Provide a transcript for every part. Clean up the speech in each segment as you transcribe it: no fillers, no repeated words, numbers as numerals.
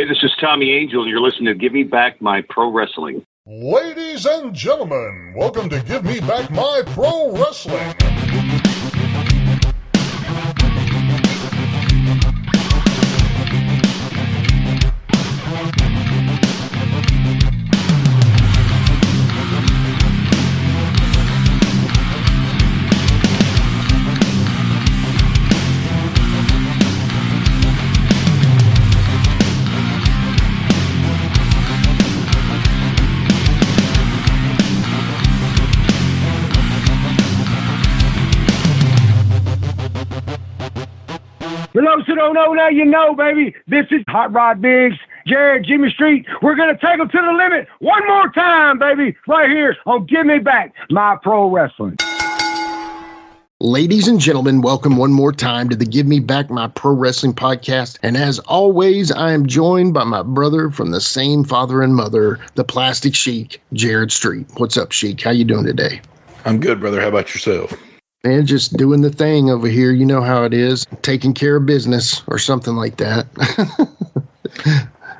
Hey, this is Tommy Angel, and you're listening to Give Me Back My Pro Wrestling. Ladies and gentlemen, welcome to Give Me Back My Pro Wrestling. For those who don't know, now you know, baby. This is Hot Rod Biggs, Jared, Jimmy Street. We're going to take them to the limit one more time, baby, right here on Give Me Back My Pro Wrestling. Ladies and gentlemen, welcome one more time to the Give Me Back My Pro Wrestling podcast. And as always, I am joined by my brother from the same father and mother, the Plastic Sheik, Jared Street. What's up, Sheik? How you doing today? I'm good, brother. How about yourself? Man, just doing the thing over here. You know how it is. Taking care of business or something like that.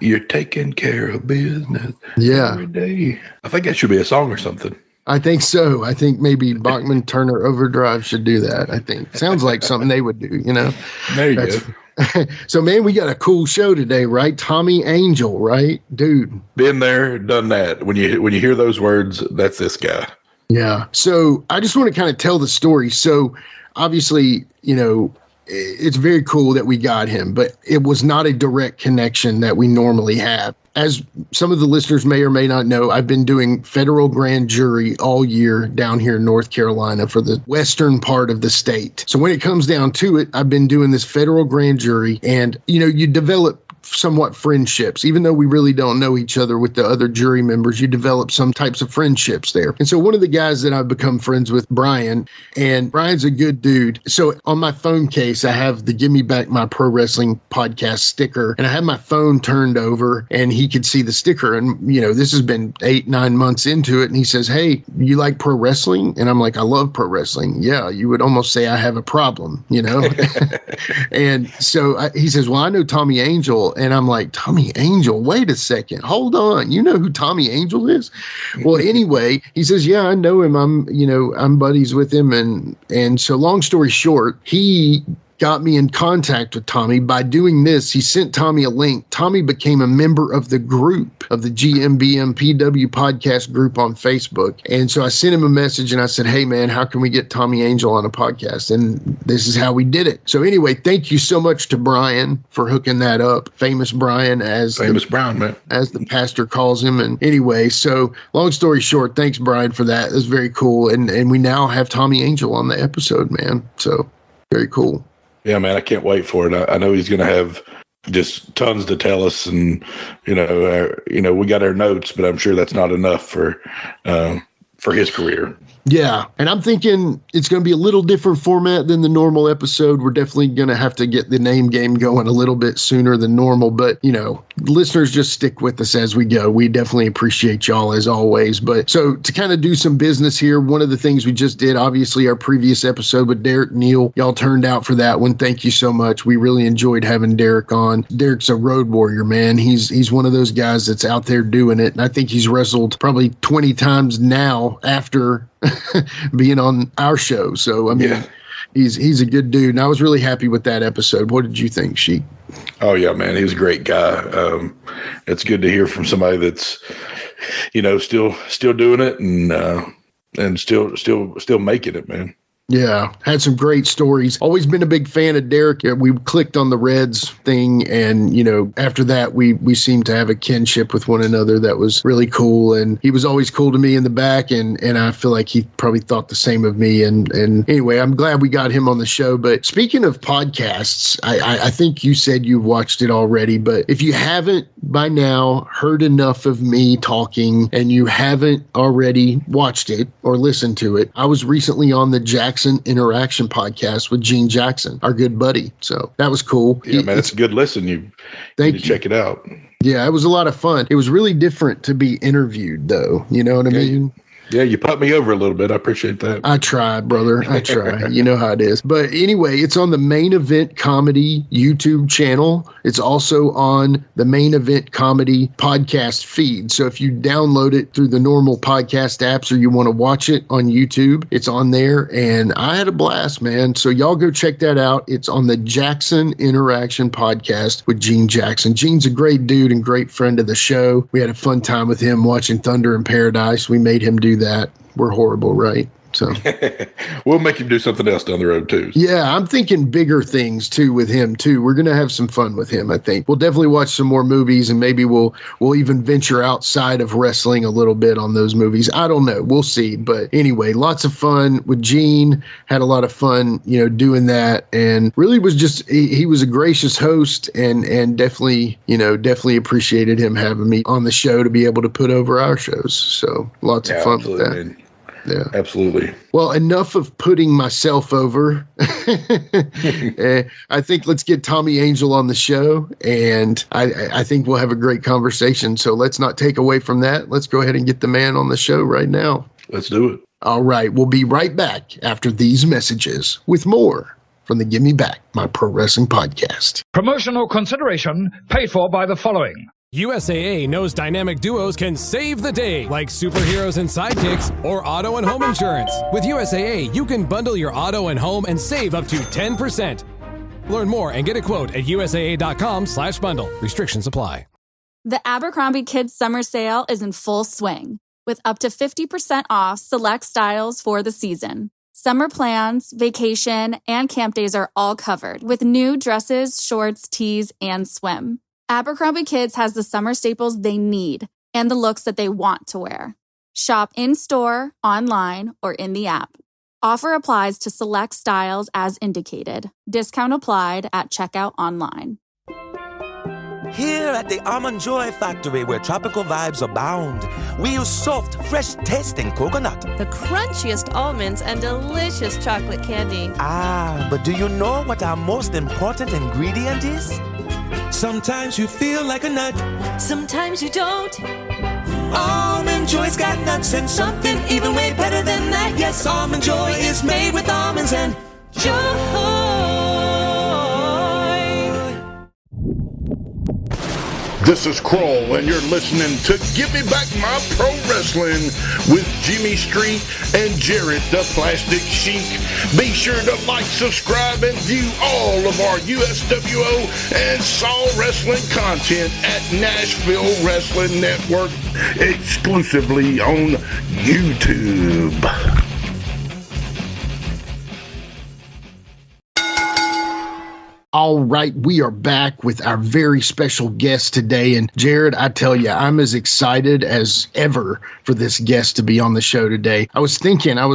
You're taking care of business every day. I think that should be a song or something. I think so. I think maybe Bachman Turner Overdrive should do that, I think. Sounds like something they would do, you know? There you go. So, man, we got a cool show today, right? Tommy Angel, right? Dude. Been there, done that. When you hear those words, that's this guy. Yeah. So I just want to kind of tell the story. So obviously, you know, it's very cool that we got him, but it was not a direct connection that we normally have. As some of the listeners may or may not know, I've been doing federal grand jury all year down here in North Carolina for the western part of the state. So when it comes down to it, I've been doing this federal grand jury, and, you know, you develop somewhat friendships, even though we really don't know each other with the other jury members. You develop some types of friendships there. And so one of the guys that I've become friends with, Brian, and Brian's a good dude. So on my phone case, I have the Give Me Back My Pro Wrestling podcast sticker, and I have my phone turned over and he could see the sticker. And, you know, this has been 8-9 months into it. And he says, "Hey, you like pro wrestling?" And I'm like, "I love pro wrestling." "Yeah, you would almost say I have a problem, you know?" And so he says, "Well, I know Tommy Angel." And I'm like, "Tommy Angel, wait a second. Hold on. You know who Tommy Angel is?" Well, anyway, he says, "Yeah, I know him. I'm buddies with him." And so long story short, he got me in contact with Tommy. By doing this, he sent Tommy a link. Tommy became a member of the group, of the GMBMPW podcast group on Facebook. And so I sent him a message and I said, "Hey man, how can we get Tommy Angel on a podcast?" And this is how we did it. So anyway, thank you so much to Brian for hooking that up. Famous Brian, Brian, man, as the pastor calls him. And anyway, so long story short, thanks Brian for that. It was very cool. And we now have Tommy Angel on the episode, man. So very cool. Yeah, man, I can't wait for it. I know he's going to have just tons to tell us, and we got our notes, but I'm sure that's not enough for his career. Yeah, and I'm thinking it's going to be a little different format than the normal episode. We're definitely going to have to get the name game going a little bit sooner than normal, but, you know, listeners, just stick with us as we go. We definitely appreciate y'all as always. But so to kind of do some business here, one of the things we just did, obviously our previous episode with Derek Neal, y'all turned out for that one. Thank you so much. We really enjoyed having Derek on. Derek's a road warrior, man. He's one of those guys that's out there doing it. And I think he's wrestled probably 20 times now after being on our show. So, I mean, yeah. He's a good dude. And I was really happy with that episode. What did you think, Sheik? Oh, yeah, man. He was a great guy. It's good to hear from somebody that's, you know, still doing it and still making it, man. Yeah, had some great stories. Always been a big fan of Derek. We clicked on the Reds thing, and, you know, after that, we seemed to have a kinship with one another that was really cool. And he was always cool to me in the back, and I feel like he probably thought the same of me. And anyway, I'm glad we got him on the show. But speaking of podcasts, I think you said you watched it already, but if you haven't by now heard enough of me talking and you haven't already watched it or listened to it, I was recently on the Jackson Interaction podcast with Gene Jackson, our good buddy. So that was cool. Yeah, man, it's a good listen. You need to check it out. Yeah, it was a lot of fun. It was really different to be interviewed, though. You know what I mean? Yeah, you put me over a little bit. I appreciate that. I try, brother. I try. You know how it is. But anyway, it's on the Main Event Comedy YouTube channel. It's also on the Main Event Comedy podcast feed. So if you download it through the normal podcast apps or you want to watch it on YouTube, it's on there. And I had a blast, man. So y'all go check that out. It's on the Jackson Interaction podcast with Gene Jackson. Gene's a great dude and great friend of the show. We had a fun time with him watching Thunder in Paradise. We made him do that. We're horrible, right? So we'll make him do something else down the road too. Yeah, I'm thinking bigger things too with him too. We're gonna have some fun with him. I think we'll definitely watch some more movies, and maybe we'll even venture outside of wrestling a little bit on those movies. I don't know. We'll see. But anyway, lots of fun with Gene. Had a lot of fun, doing that, and really was just he was a gracious host, and definitely appreciated him having me on the show to be able to put over our shows. So lots of fun with that. Man. Yeah, absolutely. Well, enough of putting myself over. I think let's get Tommy Angel on the show, and I think we'll have a great conversation. So let's not take away from that. Let's go ahead and get the man on the show right now. Let's do it. All right. We'll be right back after these messages with more from the Give Me Back My Pro Wrestling podcast. Promotional consideration paid for by the following. USAA knows dynamic duos can save the day, like superheroes and sidekicks or auto and home insurance. With USAA, you can bundle your auto and home and save up to 10%. Learn more and get a quote at USAA.com/bundle. Restrictions apply. The Abercrombie Kids Summer Sale is in full swing, with up to 50% off select styles for the season. Summer plans, vacation, and camp days are all covered, with new dresses, shorts, tees, and swim. Abercrombie Kids has the summer staples they need and the looks that they want to wear. Shop in-store, online, or in the app. Offer applies to select styles as indicated. Discount applied at checkout online. Here at the Almond Joy Factory, where tropical vibes abound, we use soft, fresh-tasting coconut. The crunchiest almonds and delicious chocolate candy. Ah, but do you know what our most important ingredient is? Sometimes you feel like a nut. Sometimes you don't. Almond Joy's got nuts and something even way better than that. Yes, Almond Joy is made with almonds and joy. This is Kroll, and you're listening to Give Me Back My Pro Wrestling with Jimmy Street and Jared the Plastic Sheik. Be sure to like, subscribe, and view all of our USWO and Saw Wrestling content at Nashville Wrestling Network, exclusively on YouTube. All right, we are back with our very special guest today. And Jared, I tell you, I'm as excited as ever for this guest to be on the show today. I was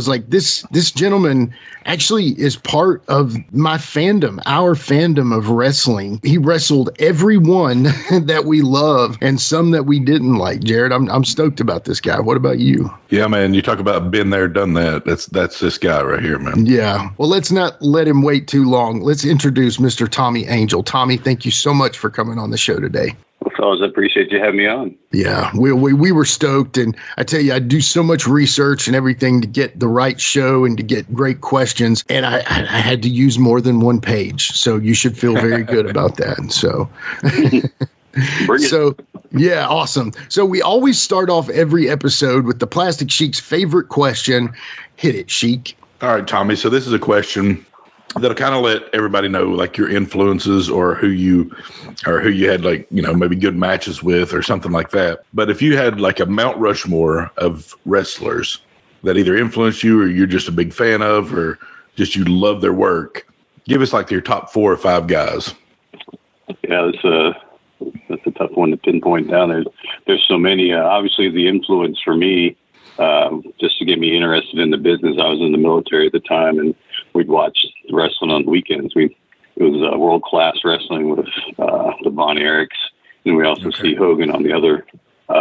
like, this gentleman actually is part of my fandom, our fandom of wrestling. He wrestled everyone that we love and some that we didn't like. Jared, I'm stoked about this guy. What about you? Yeah, man, you talk about been there, done that. That's this guy right here, man. Yeah. Well, let's not let him wait too long. Let's introduce Mr. Tommy Angel. Tommy, thank you so much for coming on the show today. Well, fellas, I appreciate you having me on. Yeah, we were stoked. And I tell you, I do so much research and everything to get the right show and to get great questions. And I had to use more than one page. So you should feel very good about that. So, yeah, awesome. So we always start off every episode with the Plastic Sheik's favorite question. Hit it, Sheik. All right, Tommy. So this is a question that'll kind of let everybody know, like, your influences or who you had, like, maybe good matches with or something like that. But if you had like a Mount Rushmore of wrestlers that either influenced you or you're just a big fan of or just you love their work, give us like your top 4 or 5 guys. Yeah, that's a tough one to pinpoint down. There's so many. Obviously, the influence for me, just to get me interested in the business. I was in the military at the time, and we'd watch wrestling on the weekends. It was world-class wrestling with the Von Erichs, and we also see Hogan on the other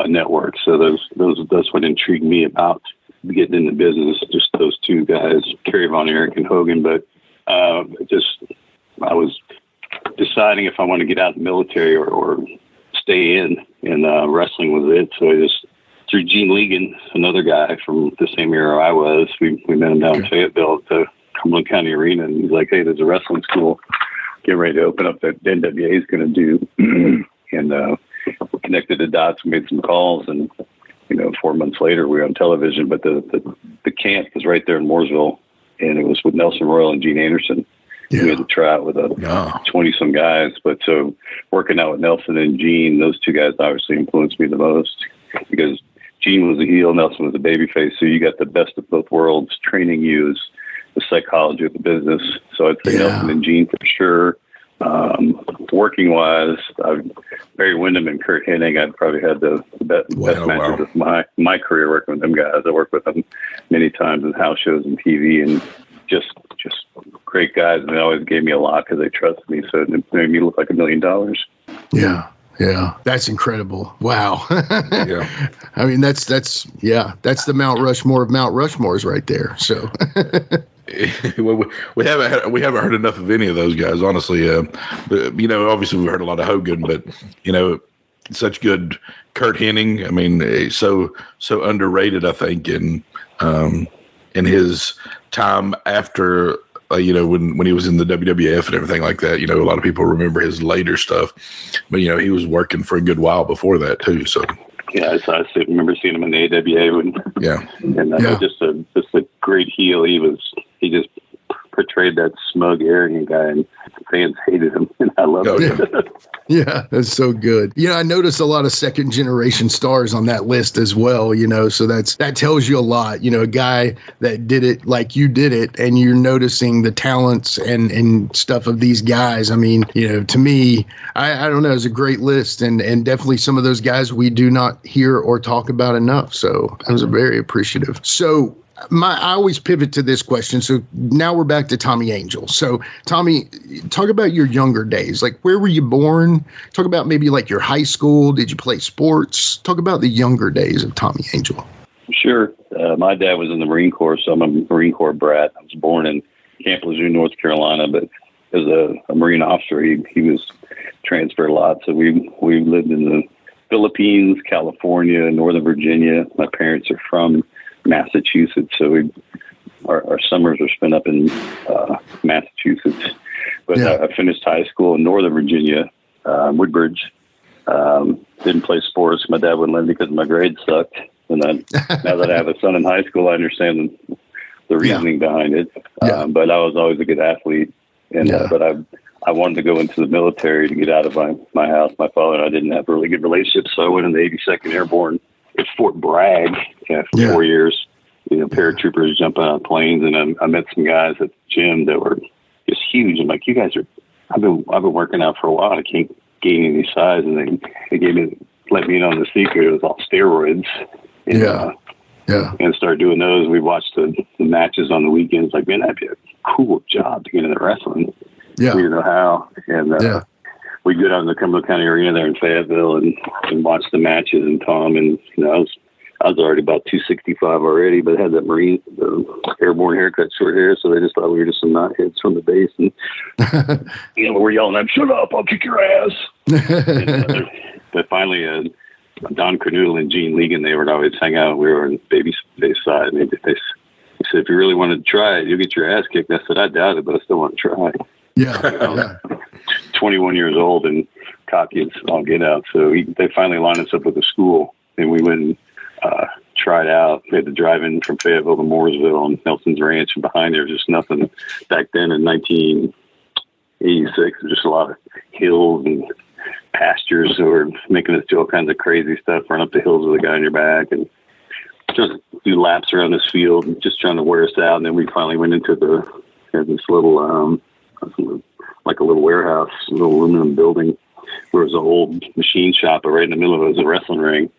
network. So that's what intrigued me about getting in the business, just those two guys, Kerry Von Erich and Hogan. But I was deciding if I want to get out of the military or stay in, and wrestling was it. So through Gene Ligon, another guy from the same era I was. We met him down in Fayetteville at the Cumberland County Arena, and he's like, "Hey, there's a wrestling school getting ready to open up that NWA is going to do." And connected the dots, made some calls, and 4 months later we were on television. But the camp was right there in Mooresville, and it was with Nelson Royal and Gene Anderson. Yeah. We had to try out with 20-some guys. But so working out with Nelson and Gene, those two guys obviously influenced me the most, because Gene was a heel, Nelson was a babyface. So you got the best of both worlds training you as the psychology of the business. So I'd say Nelson and Gene for sure. Working wise, Barry Windham and Kurt Hennig, I've probably had the best matches of my career working with them guys. I worked with them many times in house shows and TV, and just great guys. And they always gave me a lot because they trusted me. So it made me look like $1 million. Yeah, that's incredible. Wow. Yeah, I mean that's the Mount Rushmore of Mount Rushmores right there. So well, we haven't heard enough of any of those guys, honestly. Obviously we've heard a lot of Hogan, but such good Kurt Hennig. I mean, so underrated, I think, in his time after. When he was in the WWF and everything like that, a lot of people remember his later stuff, but he was working for a good while before that too. So yeah, I remember seeing him in the AWA and just a great heel. He just portrayed that smug, arrogant guy, and fans hated him, and I loved it. Yeah, that's so good. I noticed a lot of second generation stars on that list as well, so that tells you a lot, a guy that did it like you did it, and you're noticing the talents and stuff of these guys. I mean, to me, I don't know, it's a great list, and definitely some of those guys we do not hear or talk about enough. So I was very appreciative. So I always pivot to this question. So now we're back to Tommy Angel. So Tommy, talk about your younger days. Like, where were you born? Talk about maybe like your high school. Did you play sports? Talk about the younger days of Tommy Angel. Sure. My dad was in the Marine Corps, so I'm a Marine Corps brat. I was born in Camp Lejeune, North Carolina, but as a Marine officer, he was transferred a lot. So we lived in the Philippines, California, Northern Virginia. My parents are from Massachusetts, so our summers were spent up in Massachusetts. But I finished high school in Northern Virginia, Woodbridge. Didn't play sports. My dad wouldn't let me because my grades sucked. And then now that I have a son in high school, I understand the reasoning behind it. But I was always a good athlete, and but I wanted to go into the military to get out of my house. My father and I didn't have a really good relationship, so I went in the 82nd Airborne at Fort Bragg for 4 years. Paratroopers jumping out of planes, and I met some guys at the gym that were just huge. I'm like, you guys I've been working out for a while. I can't gain any size, and they let me in on the secret. It was all steroids. And started doing those. We watched the matches on the weekends. Like, man, that'd be a cool job to get into wrestling. Yeah, we didn't know how, and we'd go down to the Cumberland County Arena there in Fayetteville and watch the matches. And Tom, and I was already about 265 already, but I had that the airborne haircut, short hair, so they just thought we were just some knotheads from the base, and we're yelling at them, "Shut up! I'll kick your ass!" But finally, Don Cornoodle and Gene Ligon, they would always hang out. We were on the baby face side, and they said, "If you really wanted to try it, you'll get your ass kicked." And I said, "I doubt it, but I still want to try." 21 years old and cocky as all get out. So they finally lined us up with a school, and we went and tried out. We had to drive in from Fayetteville to Mooresville on Nelson's Ranch, and behind there was just nothing. Back then in 1986, there was just a lot of hills and pastures that were making us do all kinds of crazy stuff, run up the hills with a guy on your back and just do laps around this field, just trying to wear us out. And then we finally went into this little, like a little warehouse, a little aluminum building where it was an old machine shop, but right in the middle of it was a wrestling ring.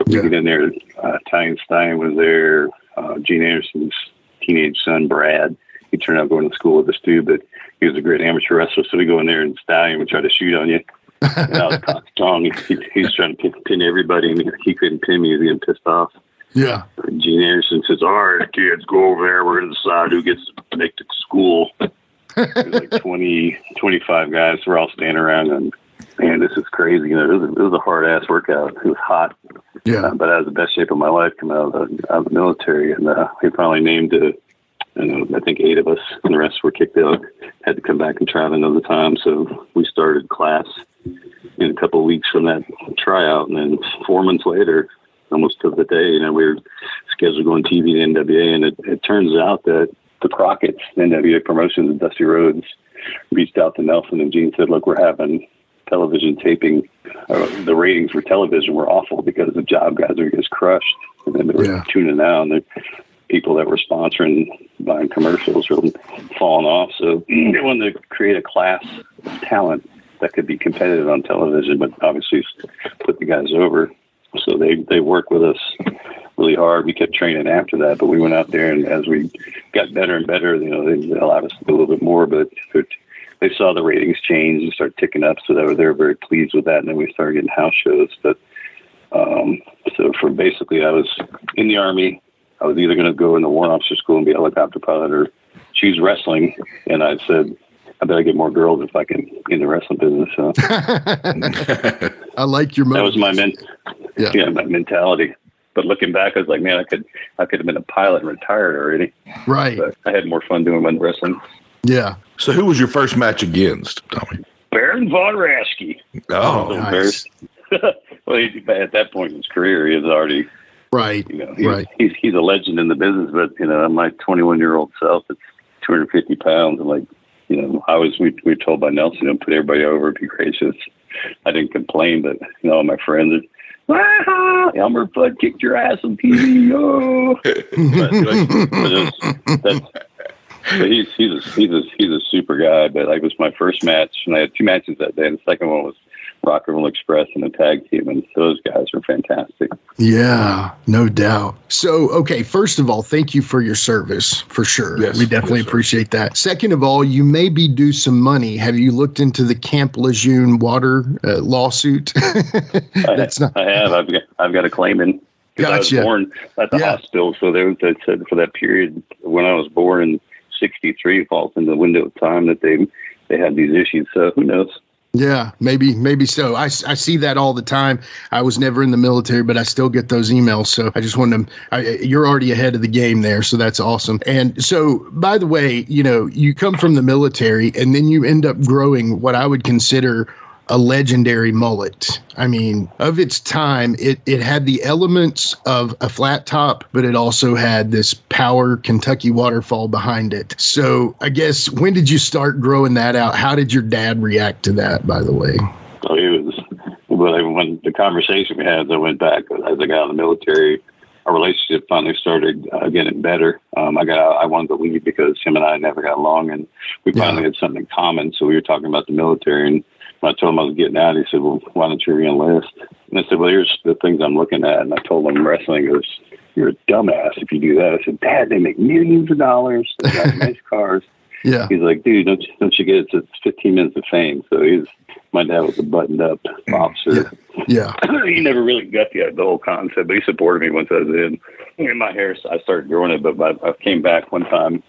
We get in there. Italian Stein was there. Gene Anderson's teenage son, Brad. He turned out going to school with us too, but he was a great amateur wrestler. So we go in there, and Stallion would try to shoot on you. And I was cock strong. He was trying to pin everybody, and he couldn't pin me. He was getting pissed off. Yeah. Gene Anderson says, "All right, kids, go over there. We're going to decide who gets to make it to school." There's like 25 guys. We're all standing around, and man, this is crazy. It was a hard ass workout. It was hot. Yeah. But I was the best shape of my life coming out of the military, and he finally named I think 8 of us, and the rest were kicked out. Had to come back and try it another time. So we started class in a couple of weeks from that tryout, and then 4 months later, almost to the day, we were scheduled to go on TV to NWA, and it turns out that the Crockett's, NWA Promotions, and Dusty Rhodes reached out to Nelson and Gene, said, look, we're having television taping. The ratings for television were awful because the job guys were just crushed, and then they were tuning out, and the people that were sponsoring, buying commercials were falling off. So they wanted to create a class of talent that could be competitive on television, but obviously put the guys over. So they worked with us really hard. We kept training after that, but we went out there, and as we got better and better, they allowed us to do a little bit more, but they saw the ratings change and start ticking up, so they were very pleased with that. And then we started getting house shows. But so for basically, I was in the Army. I was either going to go in the warrant officer school and be a helicopter pilot or choose wrestling. And I said, I better get more girls if I can in the wrestling business. So. I like your motive. That was my mentality. But looking back, I was like, man, I could have been a pilot and retired already. Right. But I had more fun doing wrestling. Yeah. So who was your first match against, Tommy? Baron Von Raschke. Oh, nice. Well, at that point in his career, he was already right. He's a legend in the business. But my 21-year-old self, it's 250 pounds, and we were told by Nelson, put everybody over, be gracious. I didn't complain, but all my friends are, Elmer Fudd kicked your ass on TV. Oh. But he's a super guy. But it was my first match, and I had 2 matches that day. And the second one was Rock and Roll Express and a tag team, and those guys are fantastic. Yeah, no doubt. So, okay, first of all, thank you for your service, for sure. Yes, we definitely appreciate that. Second of all, you may be due some money. Have you looked into the Camp Lejeune water lawsuit? I have. I've got a claim in. Gotcha. I was born at the hospital, so they said for that period when I was born in '63 falls in the window of time that they had these issues. So who knows? Yeah, maybe so. I see that all the time. I was never in the military, but I still get those emails. So I just wanted to, you're already ahead of the game there. So that's awesome. And so, by the way, you come from the military and then you end up growing what I would consider a legendary mullet. I mean, of its time, it had the elements of a flat top, but it also had this power Kentucky waterfall behind it. So I guess, when did you start growing that out? How did your dad react to that, by the way? When the conversation we had, as I went back, as I got out of the military, our relationship finally started getting better. I wanted to leave because him and I never got along, and we finally had something in common. So we were talking about the military, and when I told him I was getting out, he said, well, why don't you re-enlist? And I said, well, here's the things I'm looking at. And I told him wrestling goes, you're a dumbass if you do that. I said, Dad, they make millions of dollars. They got nice cars. Yeah. He's like, dude, don't you get it? It's 15 minutes of fame. So my dad was a buttoned up officer. Yeah. He never really got the whole concept, but he supported me once I was in. And my hair, I started growing it, but I came back one time,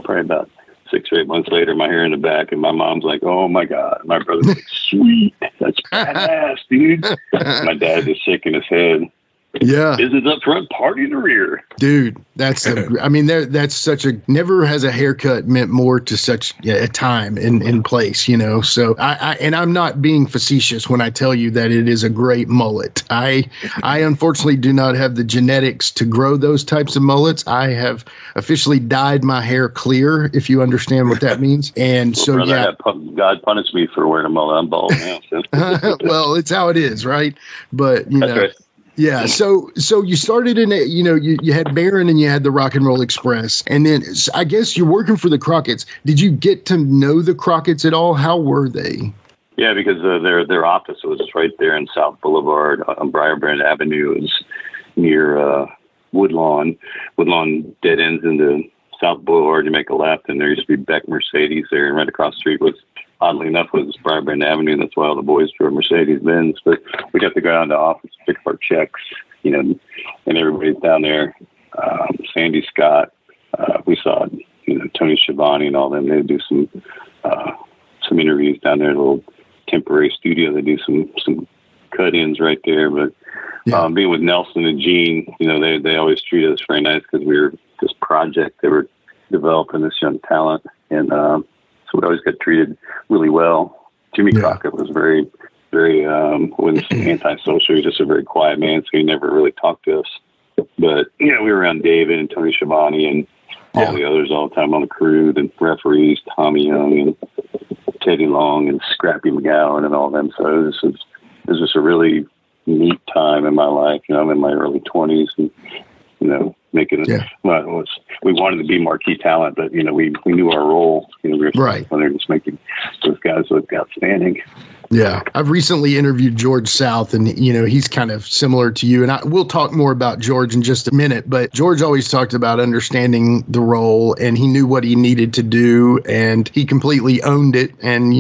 probably about 6 or 8 months later, my hair in the back, and my mom's like, oh my God. My brother's like, sweet, that's badass, dude. My dad just shaking his head. Yeah. Business up front, party in the rear. Dude, that's such a, never has a haircut meant more to such a time in place, So I'm not being facetious when I tell you that it is a great mullet. I unfortunately do not have the genetics to grow those types of mullets. I have officially dyed my hair clear, if you understand what that means. And well, so, brother, God punished me for wearing a mullet. I'm bald now. So. Well, it's how it is, right? But, That's right. Yeah, so you started in it, you had Baron and you had the Rock and Roll Express, and then I guess you're working for the Crockett's. Did you get to know the Crockett's at all? How were they? Yeah, because their office was right there in South Boulevard on Briarbrand Avenue. It was near Woodlawn. Woodlawn dead ends into South Boulevard. You make a left, and there used to be Beck Mercedes there, and right across the street was, oddly enough, was Briarbrand Avenue, and that's why all the boys drove Mercedes-Benz. But we got to go down to the office, pick up our checks, and everybody's down there. Sandy Scott, we saw, Tony Schiavone and all them. They do some interviews down there, a little temporary studio. They do some cut-ins right there. But Being with Nelson and Gene, they always treated us very nice because we were this project. They were developing this young talent, and so we always got treated really well. Jimmy Crockett was very, very wasn't antisocial. He was just a very quiet man, so he never really talked to us. But we were around David and Tony Schiavone and all the others all the time on the crew, the referees, Tommy Young and Teddy Long and Scrappy McGowan and all them. So it was just a really neat time in my life. I'm in my early 20s and, making it. We wanted to be marquee talent, but, we knew our role. We were just making those guys look outstanding. Yeah. I've recently interviewed George South, and, he's kind of similar to you. And we'll talk more about George in just a minute. But George always talked about understanding the role, and he knew what he needed to do, and he completely owned it. And,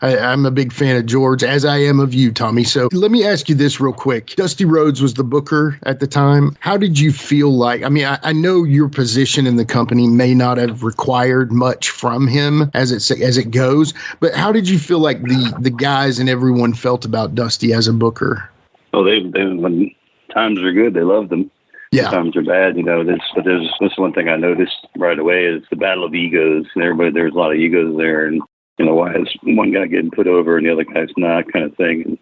I'm a big fan of George, as I am of you, Tommy. So let me ask you this real quick. Dusty Rhodes was the booker at the time. How did you feel like, I know your position in the company may not have required much from him as it goes, but how did you feel like the guys and everyone felt about Dusty as a booker? Well, they when times are good, they loved them. Yeah. When times are bad, there's one thing I noticed right away is the battle of egos. And there's a lot of egos there, and why is one guy getting put over and the other guy's not, kind of thing.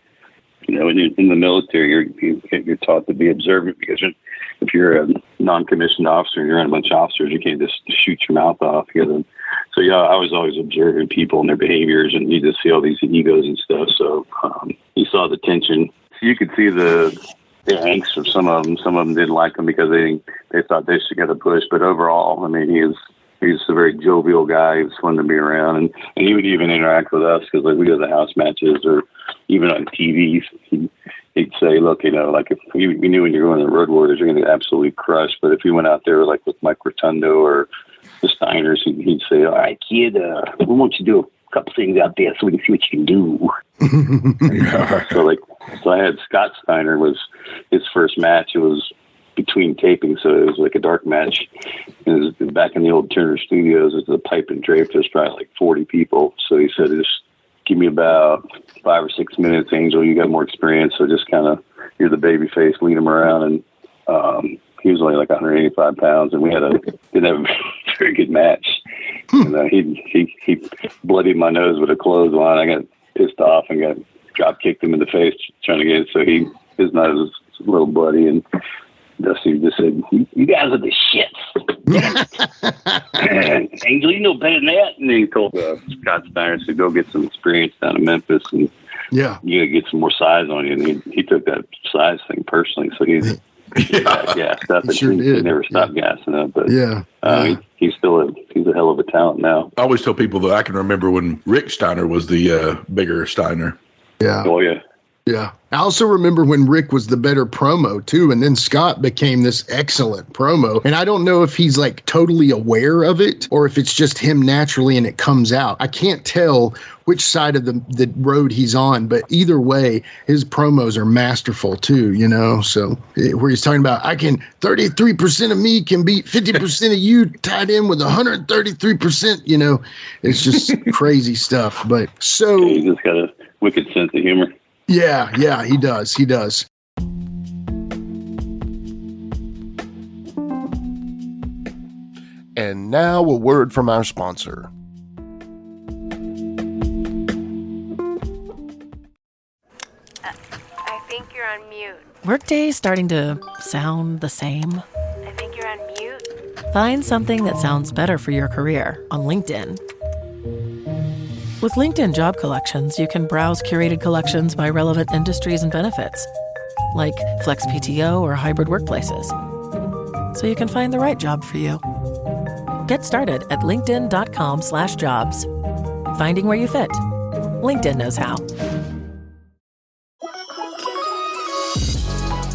And in the military, you're taught to be observant, because if you're a non-commissioned officer and you're around a bunch of officers, you can't just shoot your mouth off. So I was always observing people and their behaviors, and you just see all these egos and stuff. So you saw the tension. So you could see the angst of some of them. Some of them didn't like him because they thought they should get a push. But overall, he's a very jovial guy. He was fun to be around, and he would even interact with us because we go to the house matches or even on TV. He'd say, look, like if we knew when you're going to the Road Warriors, you're going to get absolutely crushed. But if you went out there like with Mike Rotundo or the Steiners, he'd say, all right, kid, we want you to do a couple things out there so we can see what you can do. So I had Scott Steiner was his first match. It was between taping, so it was like a dark match. It was back in the old Turner Studios. It was a pipe and drape. There's probably like 40 people. So he said, just give me about 5 or 6 minutes, Angel. You got more experience, so just kind of, you're the baby face, lead him around. And he was only like 185 pounds, and we didn't have a very good match. And he bloodied my nose with a clothesline. I got pissed off and drop kicked him in the face trying to get it. So his nose was a little bloody, and Dusty just said, "You guys are the shits." Angel, you know better than that. And then he told Scott Steiner to go get some experience down in Memphis, and you got to get some more size on you. And he took that size thing personally, so he's gassed up, and he never stopped gassing up. But he's a hell of a talent now. I always tell people that I can remember when Rick Steiner was the bigger Steiner. Yeah. Oh yeah. Yeah. I also remember when Rick was the better promo too, and then Scott became this excellent promo. And I don't know if he's like totally aware of it or if it's just him naturally and it comes out. I can't tell which side of the road he's on, but either way, his promos are masterful too, So where he's talking about, 33% of me can beat 50% of you tied in with 133%, it's just crazy stuff. But so he's just got a wicked sense of humor. Yeah, he does. And now a word from our sponsor. I think you're on mute. Workday's starting to sound the same. I think you're on mute. Find something that sounds better for your career on LinkedIn. With LinkedIn Job Collections, you can browse curated collections by relevant industries and benefits, like flex PTO or hybrid workplaces, so you can find the right job for you. Get started at linkedin.com/jobs. Finding where you fit. LinkedIn knows how.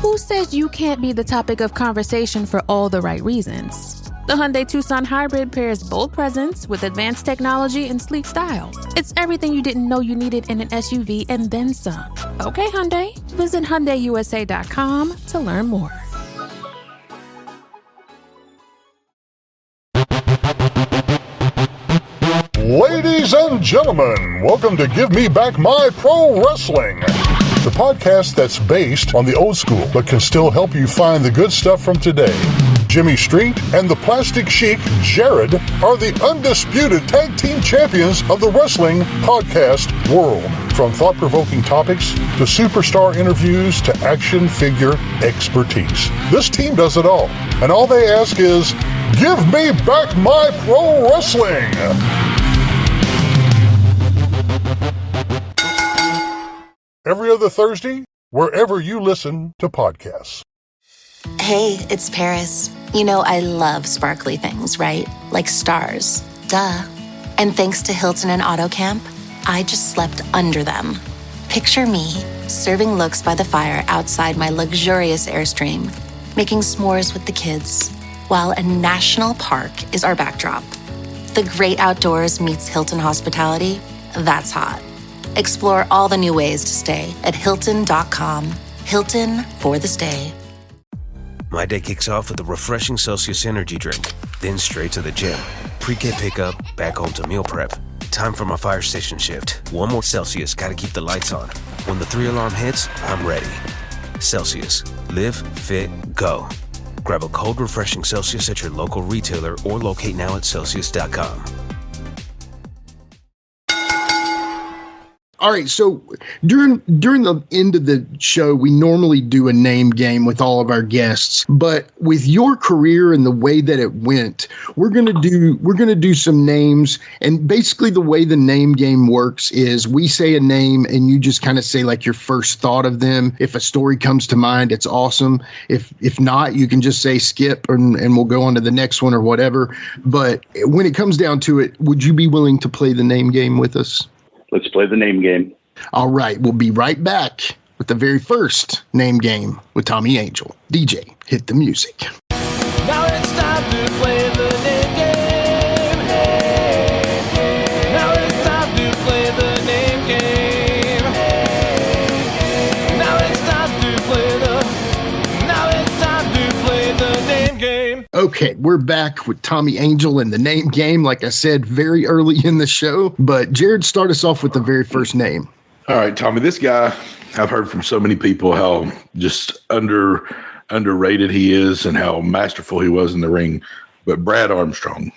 Who says you can't be the topic of conversation for all the right reasons? The Hyundai Tucson Hybrid pairs bold presence with advanced technology and sleek style. It's everything you didn't know you needed in an SUV and then some. Okay, Hyundai. Visit HyundaiUSA.com to learn more. Ladies and gentlemen, welcome to Give Me Back My Pro Wrestling. the podcast that's based on the old school but can still help you find the good stuff from today. Jimmy Street and the Plastic Sheik, Jared, are the undisputed tag team champions of the wrestling podcast world. From thought-provoking topics to superstar interviews to action figure expertise. This team does it all. And all they ask is, give me back my pro wrestling! Every other Thursday, wherever you listen to podcasts. Hey, it's Paris. You know I love sparkly things, right? Like stars. Duh. And thanks to Hilton and AutoCamp, I just slept under them. Picture me, serving looks by the fire outside my luxurious Airstream, making s'mores with the kids, while a national park is our backdrop. The great outdoors meets Hilton hospitality. That's hot. Explore all the new ways to stay at Hilton.com. Hilton for the stay. My day kicks off with a refreshing Celsius energy drink, then straight to the gym. Pre-K pickup, back home to meal prep. Time for my fire station shift. One more Celsius, gotta keep the lights on. When the 3-alarm hits, I'm ready. Celsius. Live, fit, go. Grab a cold, refreshing Celsius at your local retailer or locate now at Celsius.com. All right, so during the end of the show, we normally do a name game with all of our guests. But with your career and the way that it went, we're gonna do some names. And basically, the way the name game works is we say a name, and you just kind of say like your first thought of them. If a story comes to mind, it's awesome. If not, you can just say skip, and we'll go on to the next one or whatever. But when it comes down to it, would you be willing to play the name game with us? Let's play the name game. All right. We'll be right back with the very first name game with Tommy Angel. DJ, hit the music. Now it's time to play the name game. Hey. Now it's time to play the name game. Now it's time to play the name game. Okay, we're back with Tommy Angel and the name game, like I said, very early in the show. But Jared, start us off with the very first name. All right, Tommy, this guy, I've heard from so many people how just underrated he is and how masterful he was in the ring. But Brad Armstrong.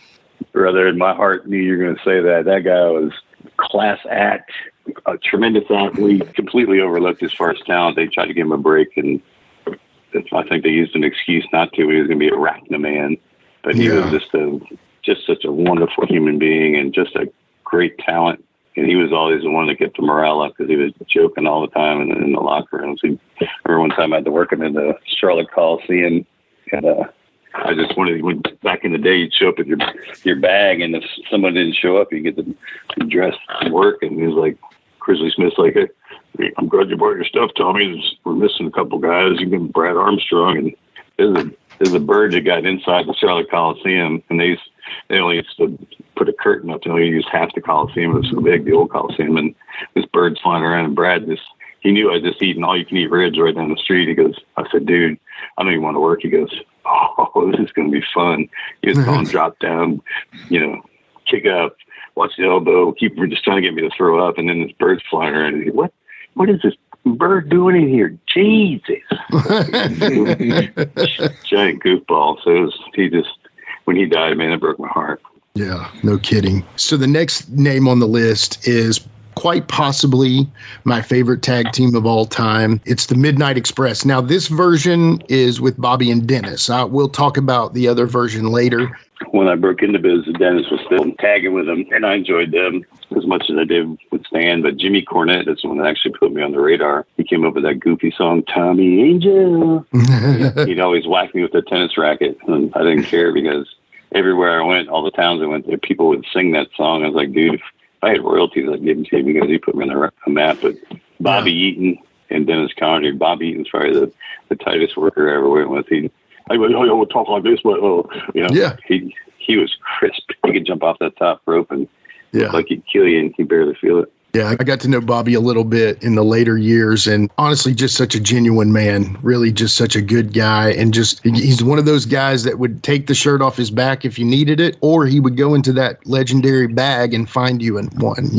Brother, in my heart knew you were going to say that. That guy was class act, a tremendous athlete, completely overlooked as far as talent. They tried to give him a break, and I think they used an excuse not to. He was going to be a Arachnaman, but he was just such a wonderful human being and just a great talent. And he was always the one that kept the morale up because he was joking all the time in the locker rooms. I remember one time I had to work him in the Charlotte Coliseum, and I just wanted, when back in the day, you'd show up with your bag, and if someone didn't show up, you get them dressed to work. And he was like, Grizzly Smith's like, hey, I'm glad you brought your stuff, Tommy. We're missing a couple guys. You can Brad Armstrong, and there's a Byrd that got inside the Charlotte Coliseum, and they only used to put a curtain up. They only used half the Coliseum. It was so big, the old Coliseum, and this Bird's flying around, and Brad he knew I just eating all-you-can-eat ribs right down the street. He goes, I said, dude, I don't even want to work. He goes, oh, this is going to be fun. He was calling drop down, kick up, watch the elbow, keep just trying to get me to throw up, and then this Bird's flying around, and he goes, what is this Byrd doing in here? Jesus. Giant goofball. So when he died, man, it broke my heart. Yeah, no kidding. So the next name on the list is quite possibly my favorite tag team of all time. It's the Midnight Express. Now, this version is with Bobby and Dennis. We'll talk about the other version later. When I broke into business, Dennis was still tagging with them, and I enjoyed them as much as I did with Stan. But Jimmy Cornette is the one that actually put me on the radar. He came up with that goofy song, Tommy Angel. He'd always whack me with a tennis racket, and I didn't care because everywhere I went, all the towns I went to, people would sing that song. I was like, dude, if I had royalties, I'd give him to him because he put me on the map. But Bobby Eaton and Dennis Connery, Bobby Eaton's probably the tightest worker I ever went with. I would talk like this, but he was crisp. He could jump off that top rope and like he'd kill you, and he'd barely feel it. Yeah, I got to know Bobby a little bit in the later years, and honestly, just such a genuine man, really just such a good guy. And he's one of those guys that would take the shirt off his back if you needed it, or he would go into that legendary bag and find you in one,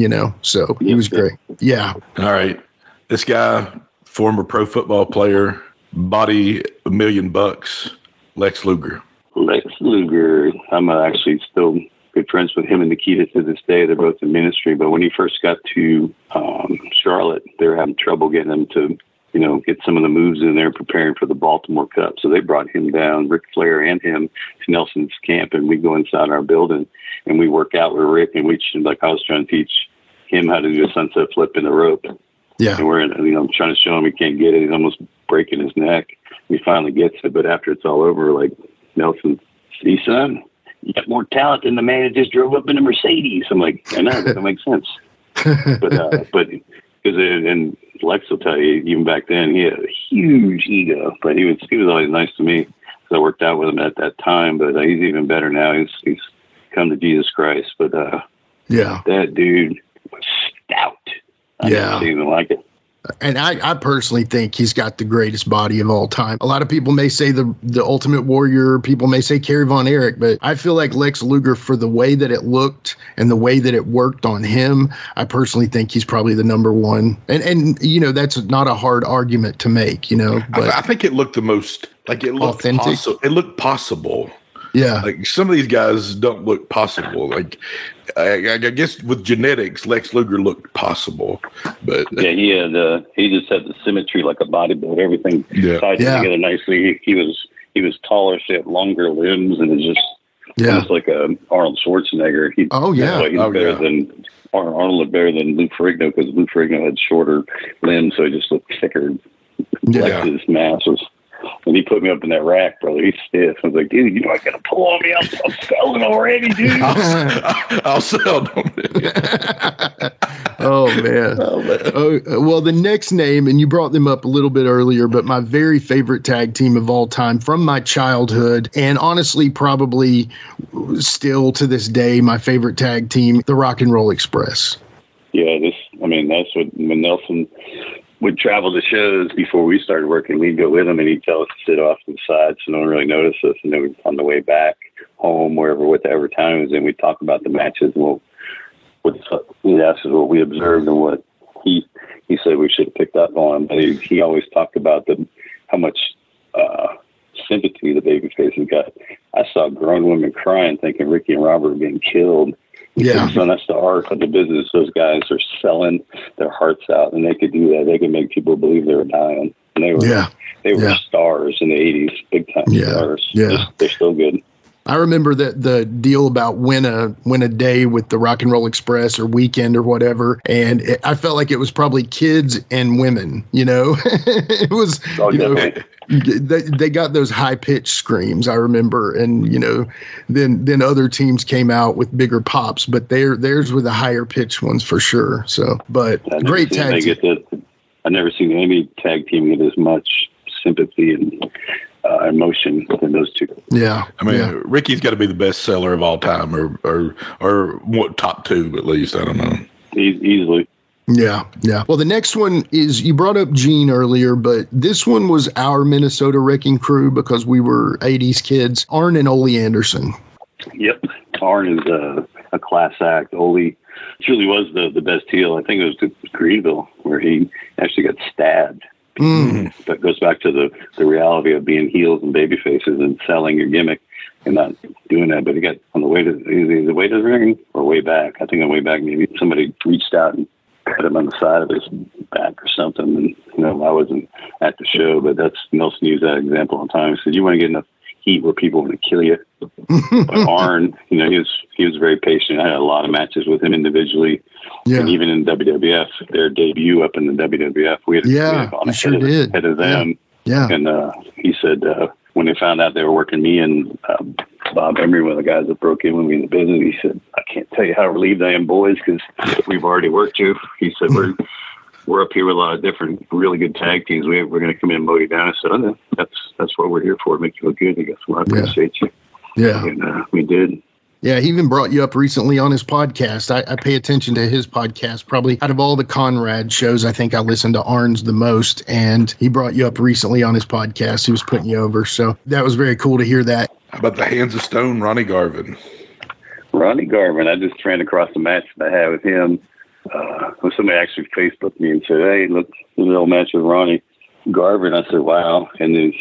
So he was great. Yeah. All right. This guy, former pro football player, body $1 million, Lex Luger. Lex Luger. I'm actually still good friends with him and Nikita to this day. They're both in ministry. But when he first got to Charlotte, they were having trouble getting him to, get some of the moves in there preparing for the Baltimore Cup. So they brought him down, Ric Flair and him, to Nelson's camp. And we go inside our building and we work out with Rick. And I was trying to teach him how to do a sunset flip in the rope. Yeah. And we're, trying to show him he can't get it. He's almost breaking his neck. He finally gets it. But after it's all over, like, Nelson, see, son, you got more talent than the man that just drove up in a Mercedes. I'm like, I know, that doesn't make sense. But and Lex will tell you, even back then, he had a huge ego, but he was always nice to me. So I worked out with him at that time, but he's even better now. He's come to Jesus Christ. But that dude was stout. I never seen anything like it. And I personally think he's got the greatest body of all time. A lot of people may say the Ultimate Warrior, people may say Kerry Von Erich, but I feel like Lex Luger, for the way that it looked and the way that it worked on him, I personally think he's probably the number one. And that's not a hard argument to make, But I think it looked the most, like, it looked authentic. It looked possible. Yeah. Like, some of these guys don't look possible. Like, I guess with genetics, Lex Luger looked possible, but he just had the symmetry like a bodybuilder. Everything tied together nicely. He was taller, he had longer limbs, and it's just almost like Arnold Schwarzenegger. He's better than Arnold looked better than Lou Ferrigno, because Lou Ferrigno had shorter limbs, so he just looked thicker. His mass was. And he put me up in that rack, brother. He's stiff. I was like, dude, I got to pull on me. I'm selling already, dude. I'll sell. Oh, man. Well, the next name, and you brought them up a little bit earlier, but my very favorite tag team of all time from my childhood, and honestly, probably still to this day, my favorite tag team, the Rock and Roll Express. Yeah, that's when Nelson would travel to shows before we started working. We'd go with him, and he'd tell us to sit off to the side so no one really noticed us. And then on the way back home, whatever time it was in, we'd talk about the matches. And he'd ask us what we observed and what he said we should have picked up on. But he always talked about how much sympathy the babyfaces got. I saw grown women crying, thinking Ricky and Robert were being killed. Yeah. So that's the art of the business. Those guys are selling their hearts out, and they could do that. They could make people believe they were dying. And they were stars in the 80s, big time stars. Yeah. They're still good. I remember that the deal about win a day with the Rock and Roll Express or weekend or whatever, and I felt like it was probably kids and women. It was they got those high pitched screams. I remember, and then other teams came out with bigger pops, but theirs were the higher pitched ones for sure. So, but great tag team. I've never seen any tag team get as much sympathy and emotion than those two. Yeah. Ricky's got to be the best seller of all time, or what, top two at least. I don't know. Easily. Yeah. Well, the next one is, you brought up Gene earlier, but this one was our Minnesota Wrecking Crew because we were 80s kids. Arn and Ole Anderson. Yep. Arn is a class act. Ole truly was the best heel. I think it was Greenville where he actually got stabbed. That goes back to the reality of being heels and baby faces and selling your gimmick and not doing that. But he got on the way to the ring or way back. I think on the way back, maybe somebody reached out and cut him on the side of his back or something. And I wasn't at the show, but Nelson used that example all the time. He said, "You want to get enough heat where people want to kill you." But Arn, he was very patient. I had a lot of matches with him individually. Yeah. And even in WWF, their debut up in the WWF, we had on ahead of them. Yeah. And he said when they found out they were working me and Bob Emery, one of the guys that broke in with me in the business, he said, "I can't tell you how relieved I am, boys, because we've already worked you." He said, we're up here with a lot of different really good tag teams. We're going to come in and mow you down. I said, "Oh, no, that's what we're here for, make you look good." He goes, "Well, I appreciate you." Yeah. And we did. Yeah, he even brought you up recently on his podcast. I pay attention to his podcast. Probably out of all the Conrad shows, I think I listen to Arn's the most. And he brought you up recently on his podcast. He was putting you over. So that was very cool to hear that. How about the Hands of Stone, Ronnie Garvin? Ronnie Garvin. I just ran across a match that I had with him somebody actually Facebooked me and said, "Hey, look, the little match with Ronnie Garver," and I said, "Wow!" And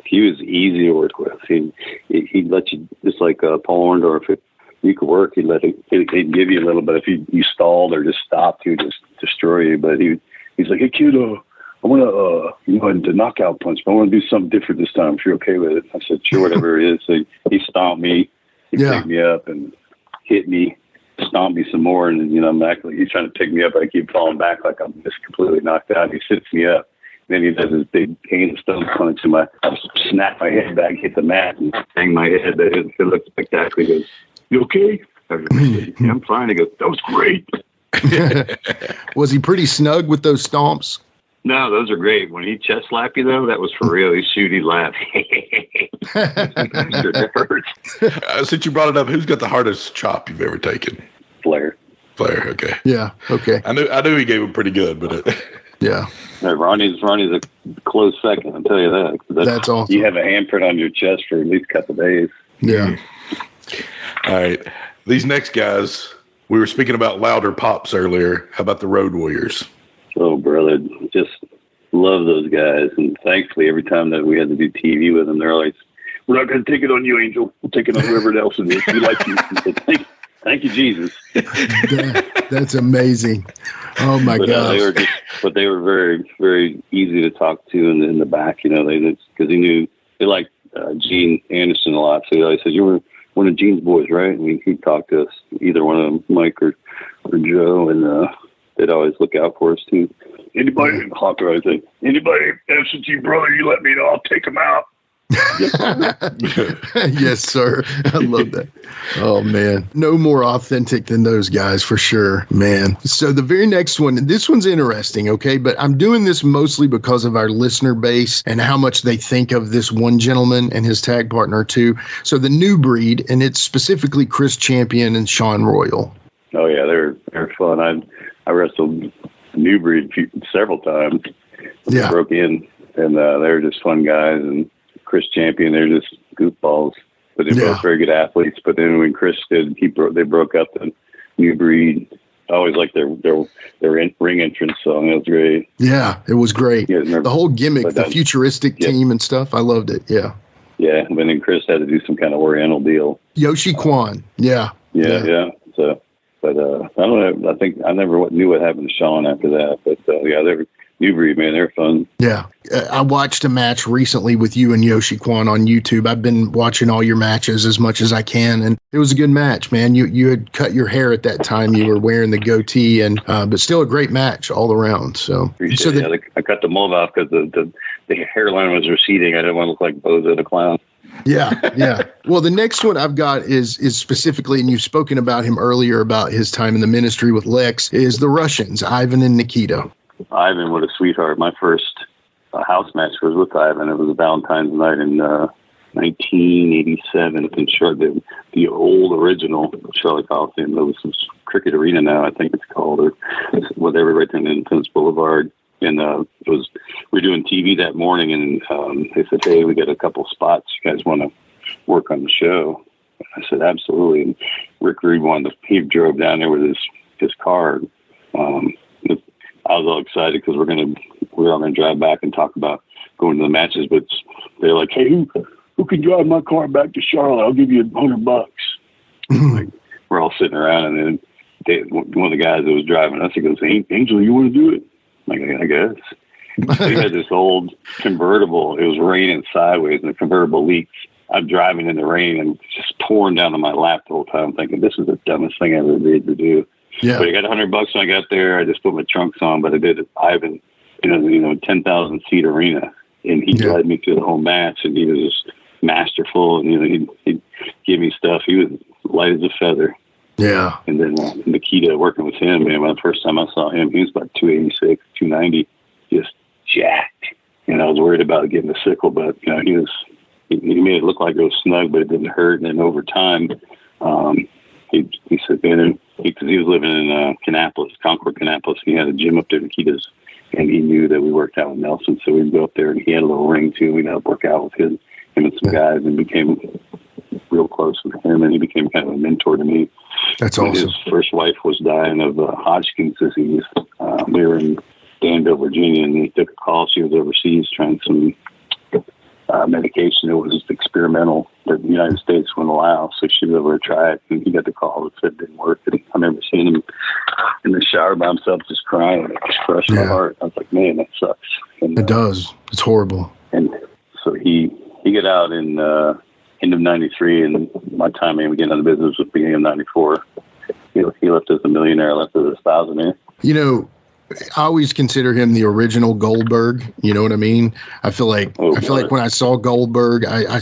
he was easy to work with. He'd let you, just like Paul Orndorff. If you could work, he'd give you a little bit. If you stalled or just stopped, he would just destroy you. But he's like, "Hey kid, I want to knockout punch, but I want to do something different this time. If you're okay with it." I said, "Sure, whatever it is." So he stomped me, he picked me up and hit me, stomped me some more, and I'm actually, he's trying to pick me up. I keep falling back like I'm just completely knocked out. He sits me up. Then he does his big cane and stone punch, and I snap my head back, hit the mat, and bang my head. It looked spectacular. He goes, "You okay?" I go, "Yeah, I'm fine." He goes, "That was great." Was he pretty snug with those stomps? No, those are great. When he chest slapped you, though, that was for real. He shoot, he laugh. That hurts. Since you brought it up, who's got the hardest chop you've ever taken? Flair, okay. Yeah, okay. I knew he gave it pretty good, but yeah. Ronnie's a close second, I'll tell you that. That's awesome. You have a handprint on your chest for at least a couple of days. Yeah. All right. These next guys, we were speaking about louder pops earlier. How about the Road Warriors? Oh, brother, just love those guys. And thankfully, every time that we had to do TV with them, they're like, "We're not going to take it on you, Angel. We'll take it on whoever else it is. We like you." Said, Thank you, Jesus. That's amazing. Oh my gosh. They were very, very easy to talk to in the back, because he knew they liked Gene Anderson a lot. So he always said, "You were one of Gene's boys, right?" And he'd talk to us, either one of them, Mike or Joe, and they'd always look out for us too. "Anybody," Hawker always say, "Anybody absentee brother, you let me know, I'll take him out." Yes, sir. I love that. Oh man, no more authentic than those guys for sure, man. So the very next one, this one's interesting, okay? But I'm doing this mostly because of our listener base and how much they think of this one gentleman and his tag partner too. So the New Breed, and it's specifically Chris Champion and Sean Royal. Oh yeah, they're fun. I wrestled New Breed several times. They broke in, and they're just fun guys. And Chris Champion, they're just goofballs, but they're both very good athletes. But then when Chris did, they broke up the New Breed. I always liked their ring entrance song. That was great. Yeah, it was great. The whole gimmick, the futuristic team and stuff. I loved it. Yeah. Yeah, but then Chris had to do some kind of Oriental deal. Yoshi Kwan. Yeah. So, but I don't know. I think I never knew what happened to Sean after that. But they're New Breed, man, they're fun. Yeah. I watched a match recently with you and Yoshi Kwan on YouTube. I've been watching all your matches as much as I can, and it was a good match, man. You had cut your hair at that time. You were wearing the goatee, and but still a great match all around. So, I cut the mold off because the hairline was receding. I didn't want to look like Bozo the Clown. Yeah. Well, the next one I've got is specifically, and you've spoken about him earlier about his time in the ministry with Lex, is the Russians, Ivan and Nikita. Ivan, what a sweetheart. My first house match was with Ivan. It was a Valentine's night in 1987 in the old original Charlotte Coliseum. It was some Cricket Arena now, I think it's called, or whatever, right there in Independence Boulevard. And we were doing TV that morning, and they said, "Hey, we got a couple spots. You guys want to work on the show?" I said, "Absolutely." And Rick Rude he drove down there with his car. I was all excited because we're all gonna drive back and talk about going to the matches. But they're like, "Hey, who can drive my car back to Charlotte? I'll give you $100." Like, we're all sitting around, and then one of the guys that was driving us, he goes, "Hey, Angel, you want to do it?" I'm like, "I guess." They had this old convertible. It was raining sideways, and the convertible leaks. I'm driving in the rain and it's just pouring down on my lap the whole time, thinking this is the dumbest thing I ever did to do. Yeah. But I got $100 when I got there. I just put my trunks on, but I did Ivan, 10,000 seat arena, and he led me through the whole match, and he was just masterful, and he'd give me stuff. He was light as a feather. Yeah. And then Nikita, working with him, man, the first time I saw him, he was about 286, 290, just jacked. And I was worried about getting a sickle, but he made it look like it was snug, but it didn't hurt. And then over time, he said, man, because he was living in Concord, Kannapolis, and he had a gym up there, Nikita's, and he knew that we worked out with Nelson, so we'd go up there, and he had a little ring too. We'd work out with him and some guys, and became real close with him, and he became kind of a mentor to me. That's when awesome. His first wife was dying of Hodgkin's disease. We were in Danville, Virginia, and he took a call. She was overseas trying some medication. It was just experimental that the United States wouldn't allow, so she was able to try it, and he got the call that said it didn't work. And I remember seeing him in the shower by himself just crying. It just crushed my heart. I was like, man, that sucks. And, it does. It's horrible. And so he got out in end of 93, and my time beginning of the business was beginning of 94. He left as a millionaire, left as a thousandaire. You know, I always consider him the original Goldberg. You know what I mean? I feel like when I saw Goldberg, I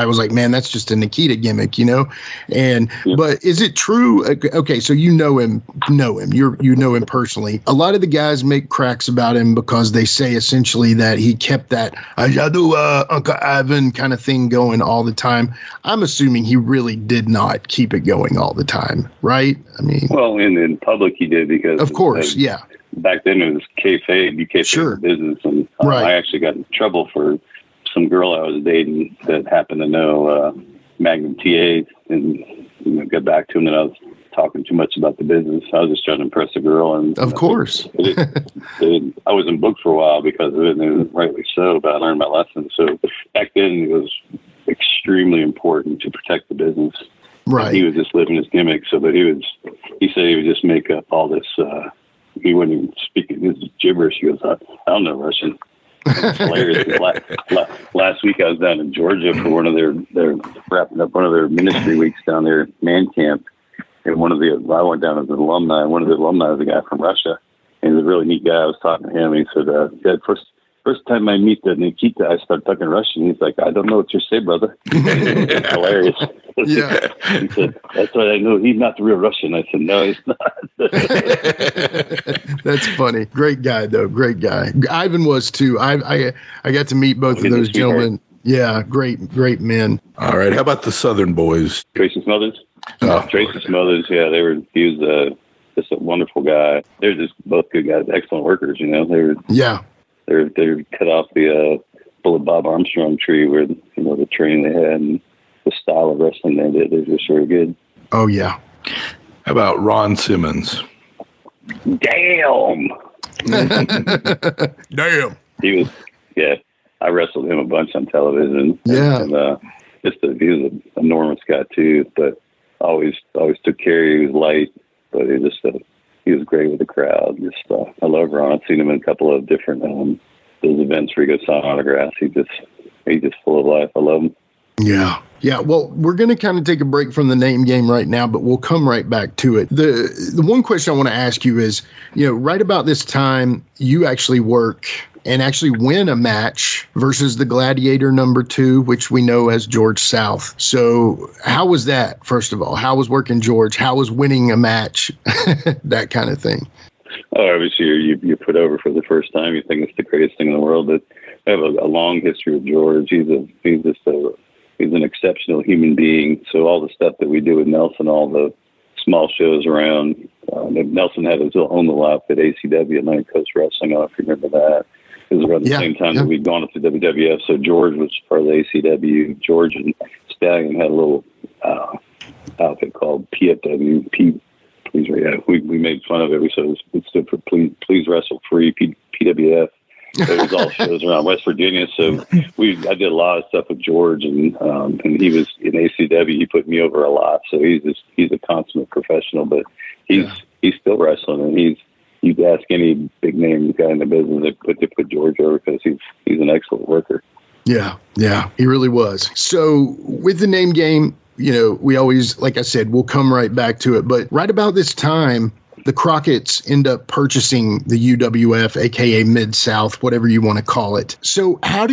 was like, man, that's just a Nikita gimmick, you know? And but is it true? Okay, so you know him. You know him personally. A lot of the guys make cracks about him because they say essentially that he kept that Uncle Ivan kind of thing going all the time. I'm assuming he really did not keep it going all the time, right? I mean, well, in public he did, because of course, back then it was kayfabe. You kayfabe the business, and I actually got in trouble for some girl I was dating that happened to know Magnum TAs, and got back to him that I was talking too much about the business. I was just trying to impress a girl, and of course, I wasn't booked for a while because of it, and rightly so. But I learned my lesson. So back then it was extremely important to protect the business. Right. And he was just living his gimmick. So, but he said he would just make up all this. He wouldn't even speak his gibberish. He goes, I don't know Russian. It's hilarious. Last week I was down in Georgia for one of they're wrapping up one of their ministry weeks down there, man camp. And I went down as an alumni. One of the alumni was a guy from Russia. And he was a really neat guy. I was talking to him, and he said, Dad, first time I meet the Nikita, I start talking Russian. He's like, I don't know what you say, brother. It's hilarious. Yeah. He said, that's what I know. He's not the real Russian. I said, no, he's not. That's funny. Great guy, though. Great guy. Ivan was, too. I got to meet both of those gentlemen. Yeah, great men. All right. How about the Southern boys? Tracy Smothers? Tracy Smothers, he was just a wonderful guy. They're just both good guys, excellent workers, you know. They're cut off the Bullet Bob Armstrong tree where, the training they had and the style of wrestling they did. They're just very good. Oh, yeah. How about Ron Simmons? Damn. Damn. He was, I wrestled him a bunch on television. Yeah. And he was an enormous guy, too, but always took care. He was light, but he was great with the crowd. I love Ron. I've seen him in a couple of different those events where he goes sign autographs. He's just full of life. I love him. Yeah. Yeah. Well, we're going to kind of take a break from the name game right now, but we'll come right back to it. The one question I want to ask you is, right about this time, you actually work and actually win a match versus the Gladiator #2, which we know as George South. So how was that, first of all? How was working George? How was winning a match? That kind of thing. Oh, obviously you're put over for the first time. You think it's the greatest thing in the world. But I have a long history with George. He's an exceptional human being. So all the stuff that we do with Nelson, all the small shows around, Nelson had his own little outfit, ACW, Atlantic Coast Wrestling. I don't know if you remember that. It was around the same time that we'd gone up to WWF. So George was part of the ACW. George and Stallion had a little outfit called PFW. We made fun of it. We said it stood for Please Wrestle Free, PWF. It was all shows around West Virginia. So I did a lot of stuff with George, and he was in ACW. He put me over a lot. So he's a consummate professional, but he's still wrestling, and you ask any big name guy in the business, they put George over because he's an excellent worker. Yeah, he really was. So with the name game, we always, like I said, we'll come right back to it. But right about this time, the Crockett's end up purchasing the UWF, aka Mid-South, whatever you want to call it. So how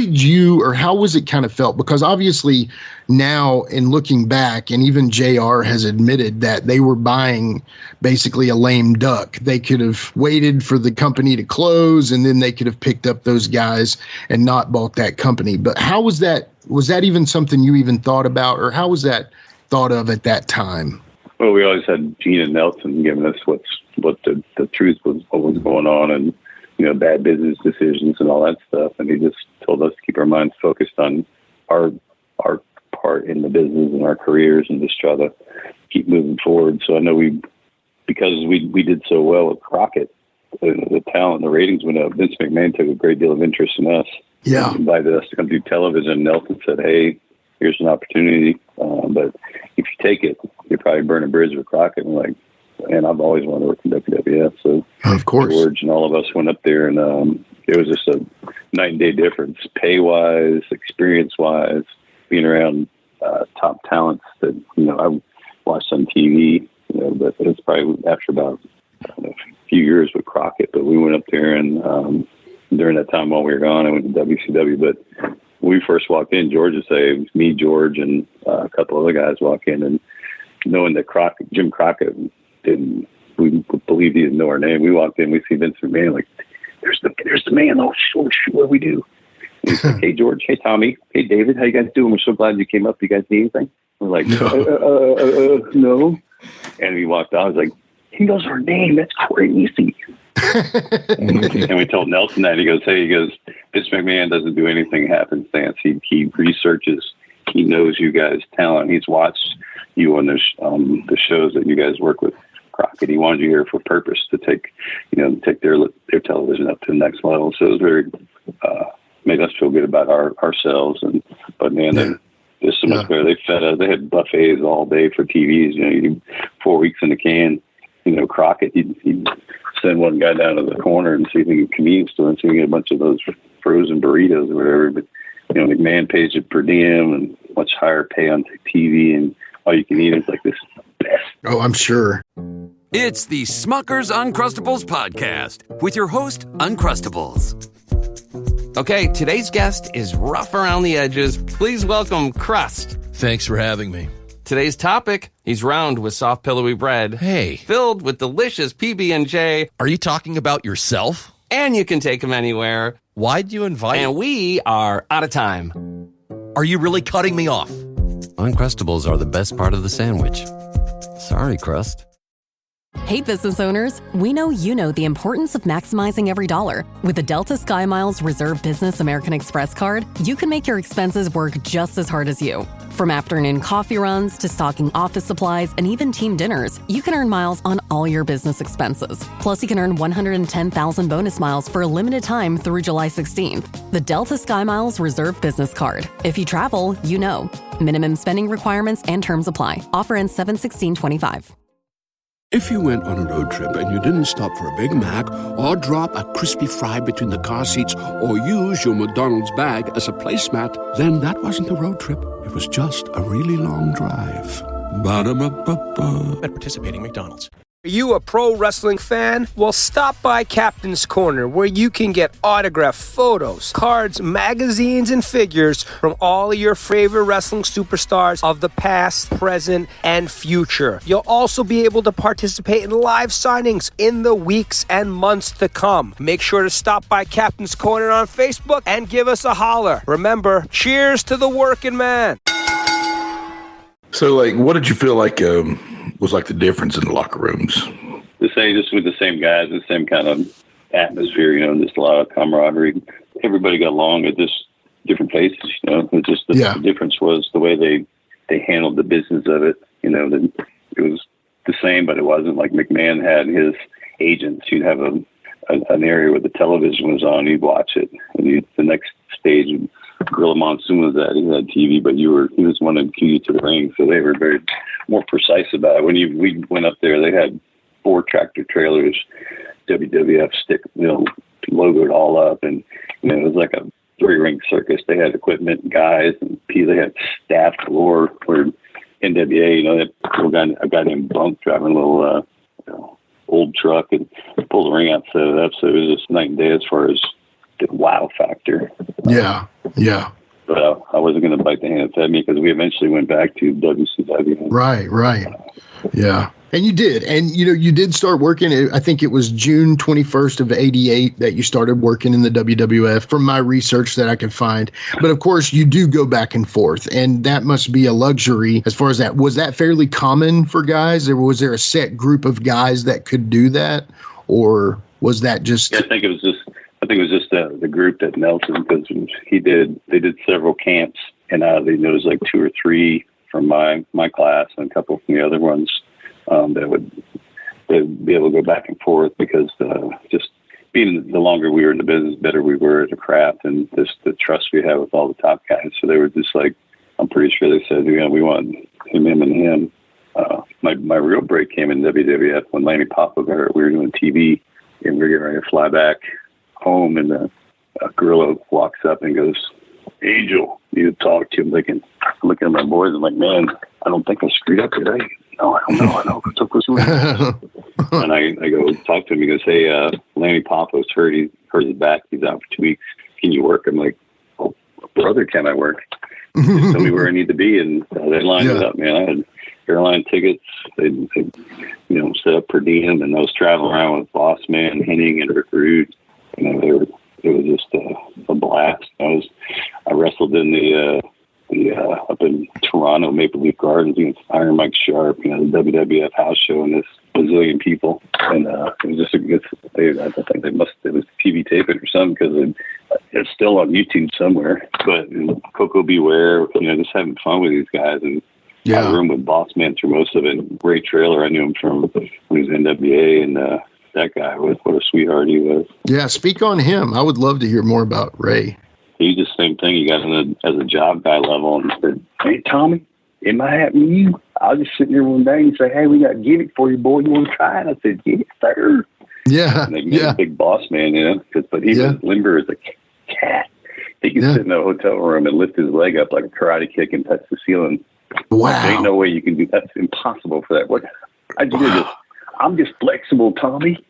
was it kind of felt? Because obviously now, in looking back, and even JR has admitted that they were buying basically a lame duck. They could have waited for the company to close, and then they could have picked up those guys and not bought that company. But how was that? Was that even something you even thought about, or how was that thought of at that time? Well, we always had Gene and Nelson giving us what the truth was, what was going on, and bad business decisions and all that stuff. And he just told us to keep our minds focused on our part in the business and our careers and just try to keep moving forward. So I know because we did so well with Crockett, the talent, the ratings went up. Vince McMahon took a great deal of interest in us. Yeah. He invited us to come do television. Nelson said, "Hey, here's an opportunity. But if you take it, you're probably burning a bridge with Crockett." And like, and I've always wanted to work in WWF. So of course, George and all of us went up there, and it was just a night and day difference, pay wise, experience wise, being around top talents that I watched on TV. But it's probably after about a few years with Crockett. But we went up there, and during that time while we were gone, I went to WCW. But when we first walked in, George would say, it was me, George, and a couple other guys walk in, and knowing that Jim Crockett we believed he didn't know our name. We walked in, we see Vince McMahon, like, there's the man. Oh, sure, what do we do? And he's like, "Hey, George. Hey, Tommy. Hey, David. How you guys doing? We're so glad you came up. You guys need anything?" We're like, no. And we walked out. I was like, "He knows our name. That's crazy." And we told Nelson that. He goes, "Vince McMahon doesn't do anything happenstance. He researches. He knows you guys' talent. He's watched you on the shows that you guys work with Crockett. He wanted you here for purpose to take their television up to the next level." So it was very made us feel good about ourselves. But man, they're so much better. They fed us. They had buffets all day for TVs. You 4 weeks in the can. Crockett, he'd send one guy down to the corner and see if he can convenience store and see if he can get a bunch of those frozen burritos or whatever. But McMahon pays it per diem and much higher pay on TV, and all you can eat is like this best. Oh, I'm sure. It's the Smucker's Uncrustables podcast with your host, Uncrustables. Okay, today's guest is rough around the edges. Please welcome Crust. Thanks for having me. Today's topic, he's round with soft, pillowy bread. Hey. Filled with delicious PB&J. Are you talking about yourself? And you can take him anywhere. Why'd you invite? And we are out of time. Are you really cutting me off? Uncrustables are the best part of the sandwich. Sorry, Crust. Hey, business owners. We know you know the importance of maximizing every dollar. With the Delta SkyMiles Reserve Business American Express card, you can make your expenses work just as hard as you. From afternoon coffee runs to stocking office supplies and even team dinners, you can earn miles on all your business expenses. Plus, you can earn 110,000 bonus miles for a limited time through July 16th. The Delta SkyMiles Reserve Business Card. If you travel, you know. Minimum spending requirements and terms apply. Offer ends 7/16/25. If you went on a road trip and you didn't stop for a Big Mac or drop a crispy fry between the car seats or use your McDonald's bag as a placemat, then that wasn't a road trip. It was just a really long drive. Ba-da-ba-ba-ba. At participating McDonald's. Are you a pro wrestling fan? Well, stop by Captain's Corner, where you can get autographed photos, cards, magazines, and figures from all of your favorite wrestling superstars of the past, present, and future. You'll also be able to participate in live signings in the weeks and months to come. Make sure to stop by Captain's Corner on Facebook and give us a holler. Remember, cheers to the working man. So, what did you feel like was the difference in the locker rooms? Just with the same guys, the same kind of atmosphere, just a lot of camaraderie. Everybody got along at just different places, It's just the difference was the way they handled the business of it. That it was the same, but it wasn't like McMahon had his agents. You'd have an area where the television was on, you'd watch it, and the next stage. Gorilla Monsoon was that he had TV, but he was one of the keys to the ring, so they were very more precise about it. When we went up there, they had 4 tractor trailers, WWF stick, logoed all up, and it was like a 3-ring circus. They had equipment, guys, and they had staff galore. Where NWA, a guy named Bunk driving a little old truck and pulled the ring out, set it up. So it was just night and day as far as the wow factor. Yeah. But I wasn't going to bite the hand that fed me because we eventually went back to WCW. Right. Yeah. And you did. And, you did start working. I think it was June 21st of 88 that you started working in the WWF from my research that I could find. But, of course, you do go back and forth. And that must be a luxury as far as that. Was that fairly common for guys? Or was there a set group of guys that could do that? Or was that just... Yeah, I think it was just the group that Nelson, because they did several camps And there was like 2 or 3 from my class and a couple from the other ones they'd be able to go back and forth because just being the longer we were in the business, the better we were at the craft and just the trust we had with all the top guys. So they were just like, I'm pretty sure they said, we want him, and him. My real break came in WWF when Lanny Poffo got hurt. We were doing TV and we were getting ready to fly back home, and a gorilla walks up and goes, Angel, you talk to him. I'm looking at my boys and like, man, I don't think I screwed up today. No, I don't know. I know. And I go talk to him. He goes, hey, Lanny Poffo's hurt. He hurt his back. He's out for 2 weeks. Can you work? I'm like, oh, brother, can I work? Just tell me where I need to be. And they lined it up, man. I had airline tickets. They set up per diem, and I was traveling around with Boss Man, Henning, and Rick Rude. It was just a blast. I wrestled in the up in Toronto, Maple Leaf Gardens against Iron Mike Sharp, the WWF house show, and this bazillion people. And it was just I think it was TV taping or something, because it's still on YouTube somewhere. But Coco Beware, just having fun with these guys. And I roomed with Boss Man through most of it. And Ray Traylor, I knew him from when he was in NWA, and that guy was, what a sweetheart he was. Yeah, speak on him. I would love to hear more about Ray. He just same thing. He got in as a job guy level and said, hey, Tommy, it might happen to you. I was just sitting there one day and say, hey, we got a gimmick for you, boy. You want to try it? I said, yes, sir. Yeah. And they made a big Boss Man, but he was limber as a cat. He could sit in a hotel room and lift his leg up like a karate kick and touch the ceiling. Wow. There ain't no way you can do that. That's impossible for that. What? I'm just flexible, Tommy.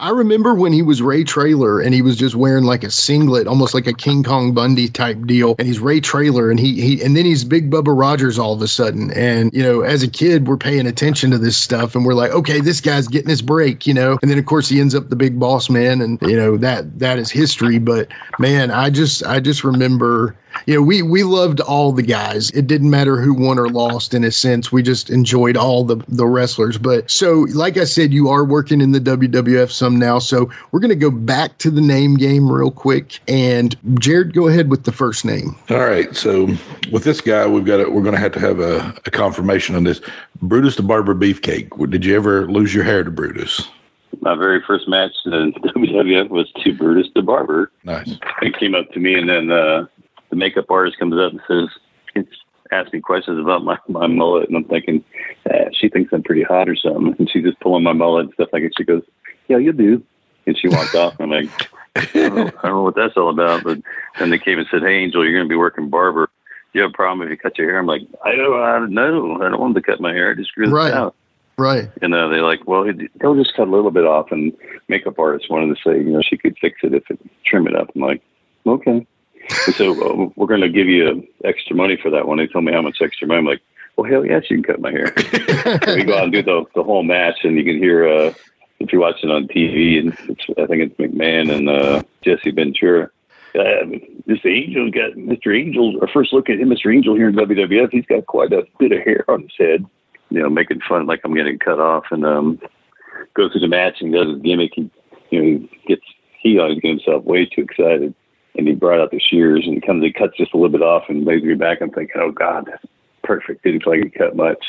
I remember when he was Ray Traylor and he was just wearing like a singlet, almost like a King Kong Bundy type deal. And he's Ray Traylor, and and then he's Big Bubba Rogers all of a sudden. And, as a kid, we're paying attention to this stuff and we're like, okay, this guy's getting his break, And then of course he ends up the Big Boss Man, and, that is history. But man, I just remember, we loved all the guys. It didn't matter who won or lost in a sense. We just enjoyed all the wrestlers. But so, like I said, you are working in the WWF some now. So we're going to go back to the name game real quick. And Jared, go ahead with the first name. All right. So with this guy, we're going to have a confirmation on this. Brutus the Barber Beefcake. Did you ever lose your hair to Brutus? My very first match in WWF was to Brutus the Barber. Nice. He came up to me, and then the makeup artist comes up and says, ask me questions about my mullet, and I'm thinking, she thinks I'm pretty hot or something, and she's just pulling my mullet and stuff like it. She goes, yeah, you do. And she walked off, and I'm like, I don't know what that's all about. But then they came and said, hey, Angel, you're going to be working barber. Do you have a problem if you cut your hair? I'm like, I don't know. I don't want to cut my hair. I just grew this out. Right. And they're like, well, they'll just cut a little bit off, and makeup artist wanted to say, she could fix it if it trim it up. I'm like, okay. And so we're going to give you extra money for that one. They told me how much extra money. I'm like, well, hell yes, you can cut my hair. We go out and do the whole match, and you can hear, if you watch it on TV, and I think it's McMahon and Jesse Ventura. This Angel got Mr. Angel, our first look at him, Mr. Angel here in WWF, he's got quite a bit of hair on his head, making fun like I'm getting cut off, and goes through the match and does his gimmick. He always gets himself way too excited. And he brought out the shears and he cuts just a little bit off and lays me back. I'm thinking, oh God, that's perfect. Didn't feel like he cut much.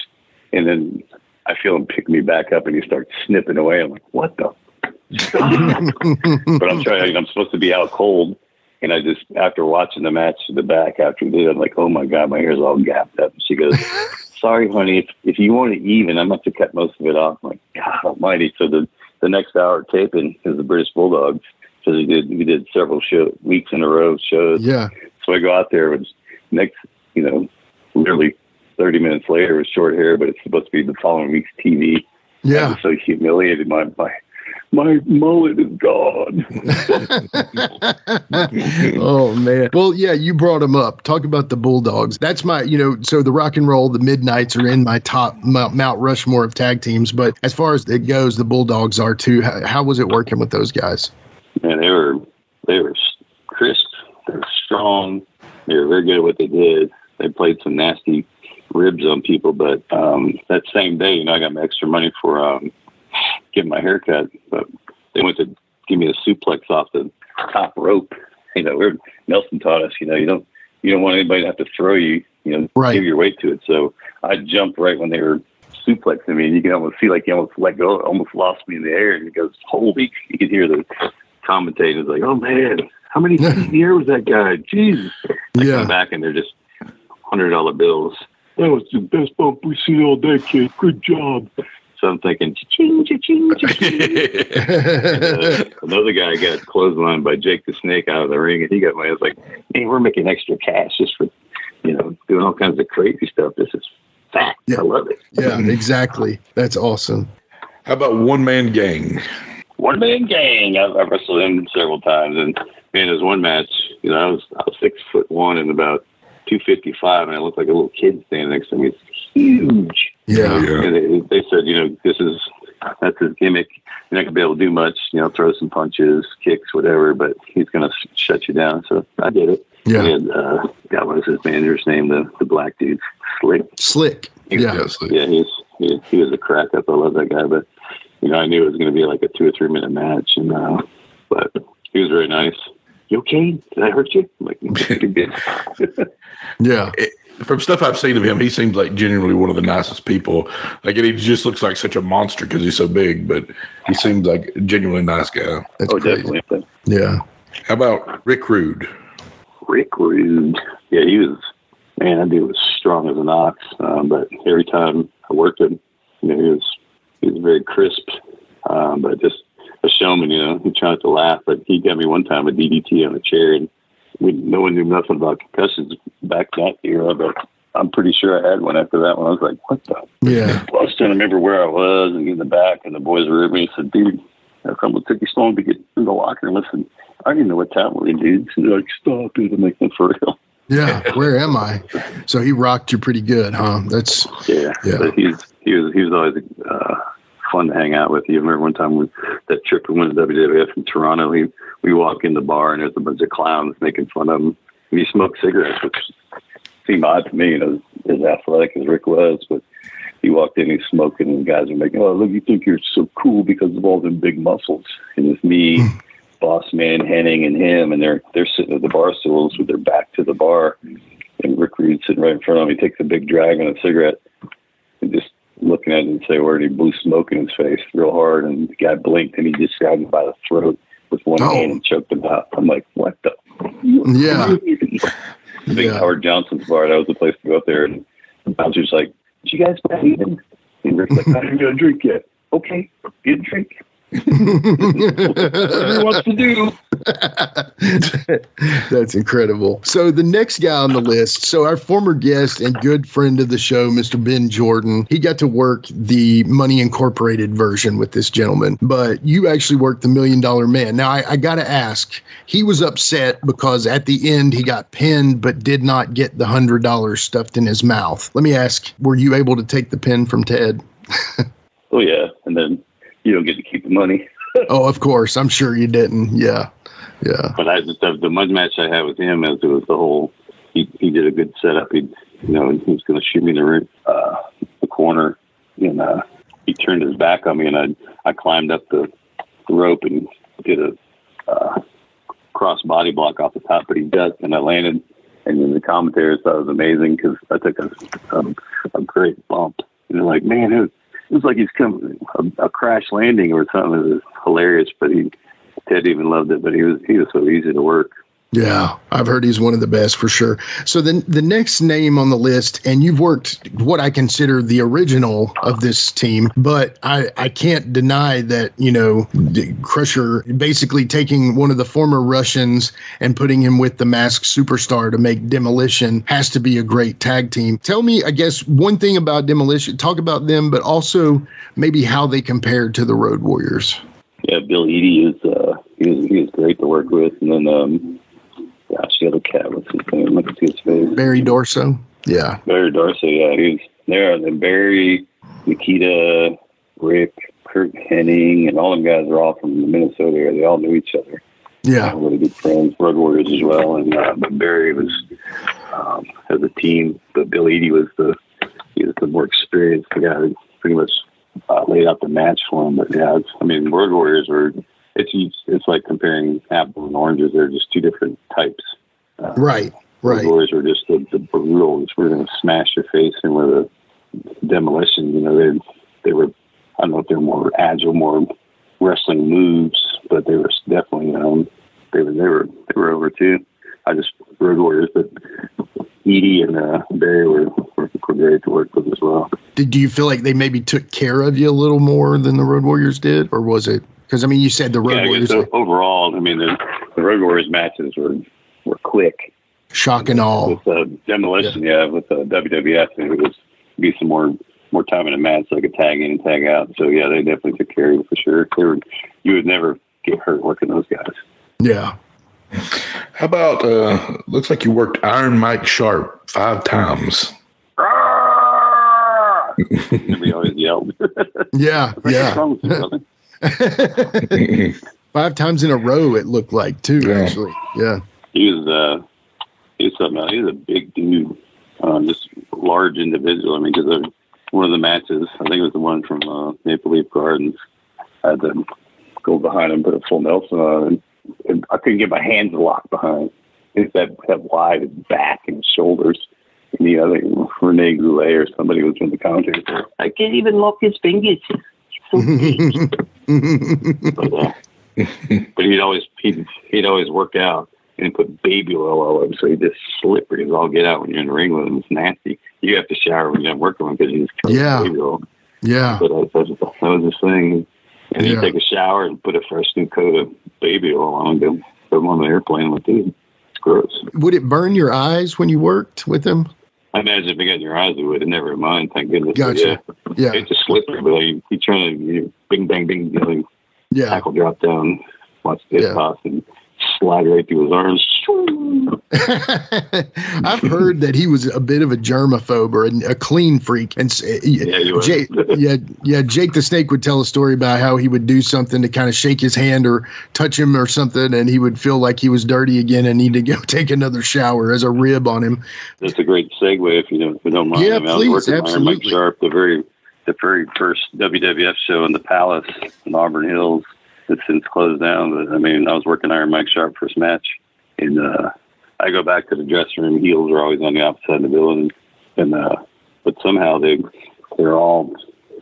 And then I feel him pick me back up and he starts snipping away. I'm like, what the? But I'm supposed to be out cold. And I just, after watching the match to the back after we did, I'm like, oh my God, my hair's all gapped up. And she goes, sorry, honey, if you want it even, I'm going to have to cut most of it off. I'm like, God almighty. So the next hour taping is the British Bulldogs. So we did several weeks in a row shows. Yeah. So I go out there with next, literally 30 minutes later with short hair, but it's supposed to be the following week's TV. Yeah. I was so humiliated. My mullet is gone. Oh man. Well, yeah, you brought him up. Talk about the Bulldogs. That's my, so the Rock and Roll, the Midnights are in my top Mount Rushmore of tag teams. But as far as it goes, the Bulldogs are too. How was it working with those guys? Man, they were crisp. They were strong. They were very good at what they did. They played some nasty ribs on people, but that same day, I got my extra money for getting my hair cut. But they went to give me a suplex off the top rope. Nelson taught us, you you don't want anybody to have to throw you, give your weight to it. So I jumped right when they were suplexing me, and you can almost see like he almost let go, almost lost me in the air, and he goes, holy, you could hear the commentators like, oh man, how many feet in the air was that guy? Jesus. I come back and they're just $100 bills. That was the best bump we've seen all day, kid. Good job. So I'm thinking, cha-ching, cha-ching, cha-ching. Another guy got clotheslined by Jake the Snake out of the ring, and he got money. I was like, man, we're making extra cash just for, doing all kinds of crazy stuff. This is fat. I love it. Yeah, exactly. That's awesome. How about One Man Gang? One Man Gang. I've wrestled him several times, and man, there's one match. I was 6'1" and about 255, and I looked like a little kid standing next to me. It's huge. Yeah. And they said, that's his gimmick. You're not gonna be able to do much. Throw some punches, kicks, whatever, but he's gonna shut you down. So I did it. Yeah. And what was his manager's name? The black dude, Slick. Yeah. Yeah. He was a crack up. I love that guy, but I knew it was going to be like a 2 or 3 minute match, and but he was very nice. You okay? Did I hurt you? I'm like, you did. Yeah. From stuff I've seen of him, he seems like genuinely one of the nicest people. Like, and he just looks like such a monster because he's so big, but he seems like a genuinely nice guy. That's crazy. Definitely. Yeah. How about Rick Rude? Rick Rude. Yeah, he was, man, that dude was strong as an ox. But every time I worked him, he was very crisp, but just a showman, he tried to laugh. But he got me one time a DDT on a chair, and no one knew nothing about concussions back that era, but I'm pretty sure I had one after that one. I was like, what the? Yeah. I was trying to remember where I was and get in the back, and the boys were with me and said, dude, how come it took you so long to get in the locker? And listen, I didn't know what time we're in, dude. So they're like, stop it and make them for real. Yeah, where am I? So he rocked you pretty good, huh? That's yeah. But he was always fun to hang out with. You remember one time that trip we went to WWF in Toronto? We walk in the bar and there's a bunch of clowns making fun of him. And he smoked cigarettes, which seemed odd to me, as athletic as Rick was. But he walked in, he's smoking, and the guys are making, oh, look, you think you're so cool because of all them big muscles. And it's me, Boss Man, Henning, and him, and they're sitting at the bar stools with their back to the bar. And Rick Rude sitting right in front of him. He takes a big drag on a cigarette and just looking at it and say, where he blew smoke in his face real hard, and the guy blinked and he just grabbed him by the throat with one hand and choked him out. I'm like, what the? Yeah. Big Howard Johnson's bar. That was the place to go up there. And the bouncer's like, did you guys buy even? And Rick's like, I haven't got a drink yet. Okay, get a drink. Whatever he wants to do. That's incredible. So the next guy on the list, so our former guest and good friend of the show, Mr. Ben Jordan, he got to work the Money Incorporated version with this gentleman, but you actually worked the $1 Million Man. Now I got to ask, he was upset because at the end he got pinned but did not get the $100 stuffed in his mouth. Let me ask, were you able to take the pin from Ted? Oh yeah, and then you don't get to keep the money. Oh, of course. I'm sure you didn't. Yeah. Yeah. But the mud match I had with him, as it was the whole, he did a good setup. He was going to shoot me in the corner, and he turned his back on me, and I climbed up the rope and did a cross body block off the top, but he ducked, and I landed. And then the commentators thought it was amazing because I took a great bump. And they're like, man, it was like he's come a crash landing or something. It was hilarious, but Ted even loved it. But he was so easy to work. Yeah, I've heard he's one of the best for sure. So then the next name on the list, and you've worked what I consider the original of this team, but I can't deny that, Crusher basically taking one of the former Russians and putting him with the Masked Superstar to make Demolition has to be a great tag team. Tell me, I guess, one thing about Demolition, talk about them, but also maybe how they compared to the Road Warriors. Yeah, Bill Eadie he was great to work with, and then the other cat, what's his name? Look at his face. Barry Dorso. Yeah. Barry Dorso, yeah. He was there. And then Barry, Nikita, Rick, Kurt Henning, and all them guys are all from the Minnesota area. They all knew each other. Yeah. Really good friends, Road Warriors as well. And but Barry was as a team, but Bill Eadie was the more experienced guy who pretty much laid out the match for him. But yeah, Road Warriors were. It's like comparing apples and oranges. They're just two different types. Right. Right. Road Warriors were just the brutal. We're going to smash your face in with a demolition. You know, they were, I don't know if they're more agile, more wrestling moves, but they were definitely, they were over too. Road Warriors, but Edie and Barry were great to work with as well. Do you feel like they maybe took care of you a little more than the Road Warriors did, or was it? Because I mean, you said the Road Warriors. So overall, I mean, the Road Warriors matches were quick. Shock and awe. With demolition, with WWF, it was be some more time in a match, like a tag in and tag out. So yeah, they definitely took care of it for sure. You would never get hurt working those guys. Yeah. How about, looks like you worked Iron Mike Sharp 5 times. We always yelled. Yeah. What's wrong with you, brother? 5 times in a row, it looked like, too, actually. Yeah. He was something else. He was a big dude, just large individual. I mean, because one of the matches, I think it was the one from Maple Leaf Gardens, I had to go behind him, put a full Nelson on, and I couldn't get my hands locked behind. It's that wide back and shoulders. And the other, Rene Goulet or somebody was in the commentary. I can't even lock his fingers. So but he'd always work out and put baby oil all over, so he just slippery as all get out when you're in the ring with him. It's nasty. You have to shower when you're working with him because you just covered baby oil. Yeah. But that was his thing. And he'd take a shower and put a fresh new coat of baby oil on and go put him on the airplane with it. It's gross. Would it burn your eyes when you worked with him? I imagine if it got in your eyes, it would. Never mind. Thank goodness. Gotcha. Yeah. It's just slippery, but he trying to bing, bang, bing, tackle drop down, watch the toss and slide right through his arms. I've heard that he was a bit of a germaphobe or a clean freak. And Jake the Snake would tell a story about how he would do something to kind of shake his hand or touch him or something, and he would feel like he was dirty again and need to go take another shower as a rib on him. That's a great segue if you don't mind. Yeah, I mean, please, I was working absolutely. Mike Sharp, the very first WWF show in the Palace in Auburn Hills. It's since closed down, but I mean, I was working Iron Mike Sharp first match, and I go back to the dressing room. Heels are always on the opposite side of the building, and but somehow they're all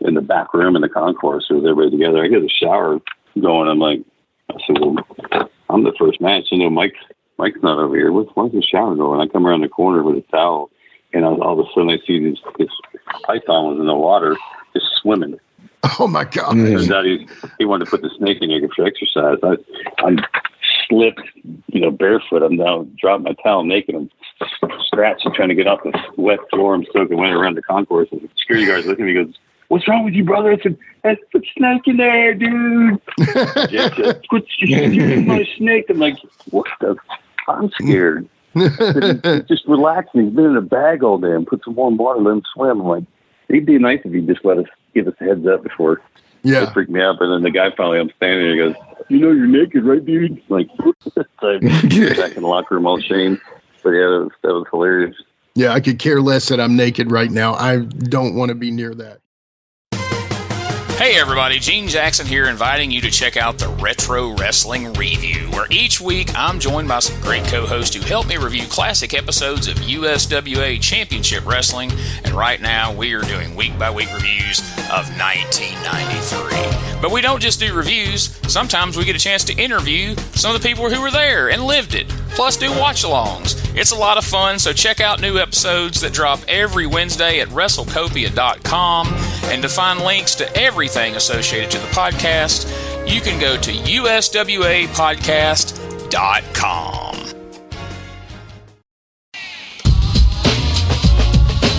in the back room in the concourse with everybody together. I get a shower going. I'm like, I said, well, I'm the first match. Mike's not over here. Why's the shower going? I come around the corner with a towel, and all of a sudden I see this python was in the water, just swimming. Oh my God! Turns out he wanted to put the snake in here for exercise. I'm slipped, barefoot. I'm now dropped my towel naked. I'm scratching, trying to get off the wet floor. I'm soaking wet around the concourse. And the security guard's looking at me. He goes, "What's wrong with you, brother?" I said, "That's the snake in there, dude." Jake said, "Quit my snake." I'm like, "What the? I'm scared." I said, just relax. He's been in a bag all day and put some warm water, let him swim. I'm like, it'd be nice if he'd just give us a heads up before. Yeah. It freaked me out. And then the guy finally, I'm standing there, he goes, "You're naked, right, dude?" I'm like, so back in the locker room, all shamed. But yeah, that was hilarious. Yeah, I could care less that I'm naked right now. I don't want to be near that. Hey everybody, Gene Jackson here, inviting you to check out the Retro Wrestling Review, where each week I'm joined by some great co-hosts who help me review classic episodes of USWA Championship Wrestling, and right now we are doing week-by-week reviews of 1993. But we don't just do reviews, sometimes we get a chance to interview some of the people who were there and lived it, plus do watch-alongs. It's a lot of fun, so check out new episodes that drop every Wednesday at WrestleCopia.com, and to find links to everything associated to the podcast, you can go to uswapodcast.com.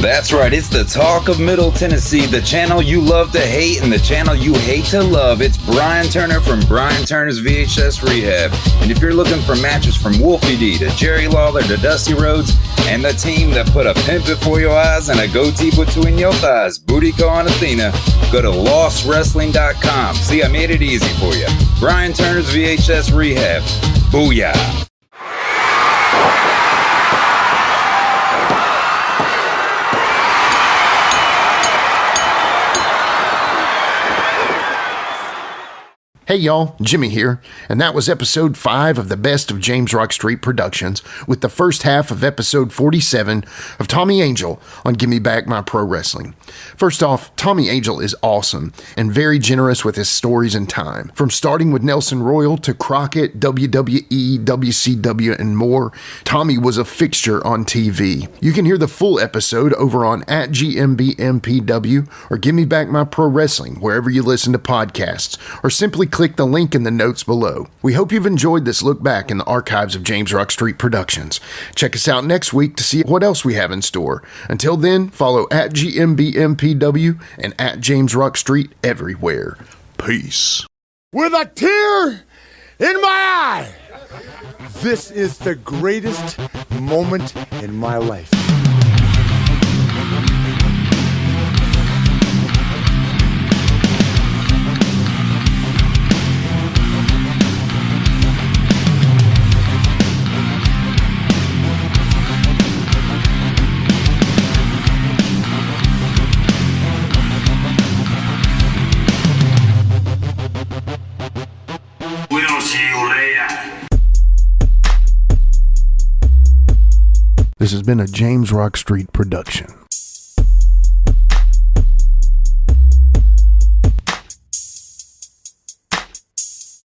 That's right, it's the Talk of Middle Tennessee, the channel you love to hate and the channel you hate to love. It's Brian Turner from Brian Turner's VHS Rehab. And if you're looking for matches from Wolfie D to Jerry Lawler to Dusty Rhodes and the team that put a pimp before your eyes and a goatee between your thighs, Booty Call and Athena, go to lostwrestling.com. See, I made it easy for you. Brian Turner's VHS Rehab. Booyah. Hey y'all, Jimmy here, and that was episode 5 of the Best of James Rock Street Productions with the first half of episode 47 of Tommy Angel on Gimme Back My Pro Wrestling. First off, Tommy Angel is awesome and very generous with his stories and time. From starting with Nelson Royal to Crockett, WWE, WCW, and more, Tommy was a fixture on TV. You can hear the full episode over on @GMBMPW or Gimme Back My Pro Wrestling wherever you listen to podcasts, or simply click the link in the notes below. We hope you've enjoyed this look back in the archives of James Rock Street Productions. Check us out next week to see what else we have in store. Until then, follow @GMBMPW and @JamesRockStreet everywhere. Peace. With a tear in my eye, this is the greatest moment in my life. This has been a James Rock Street production.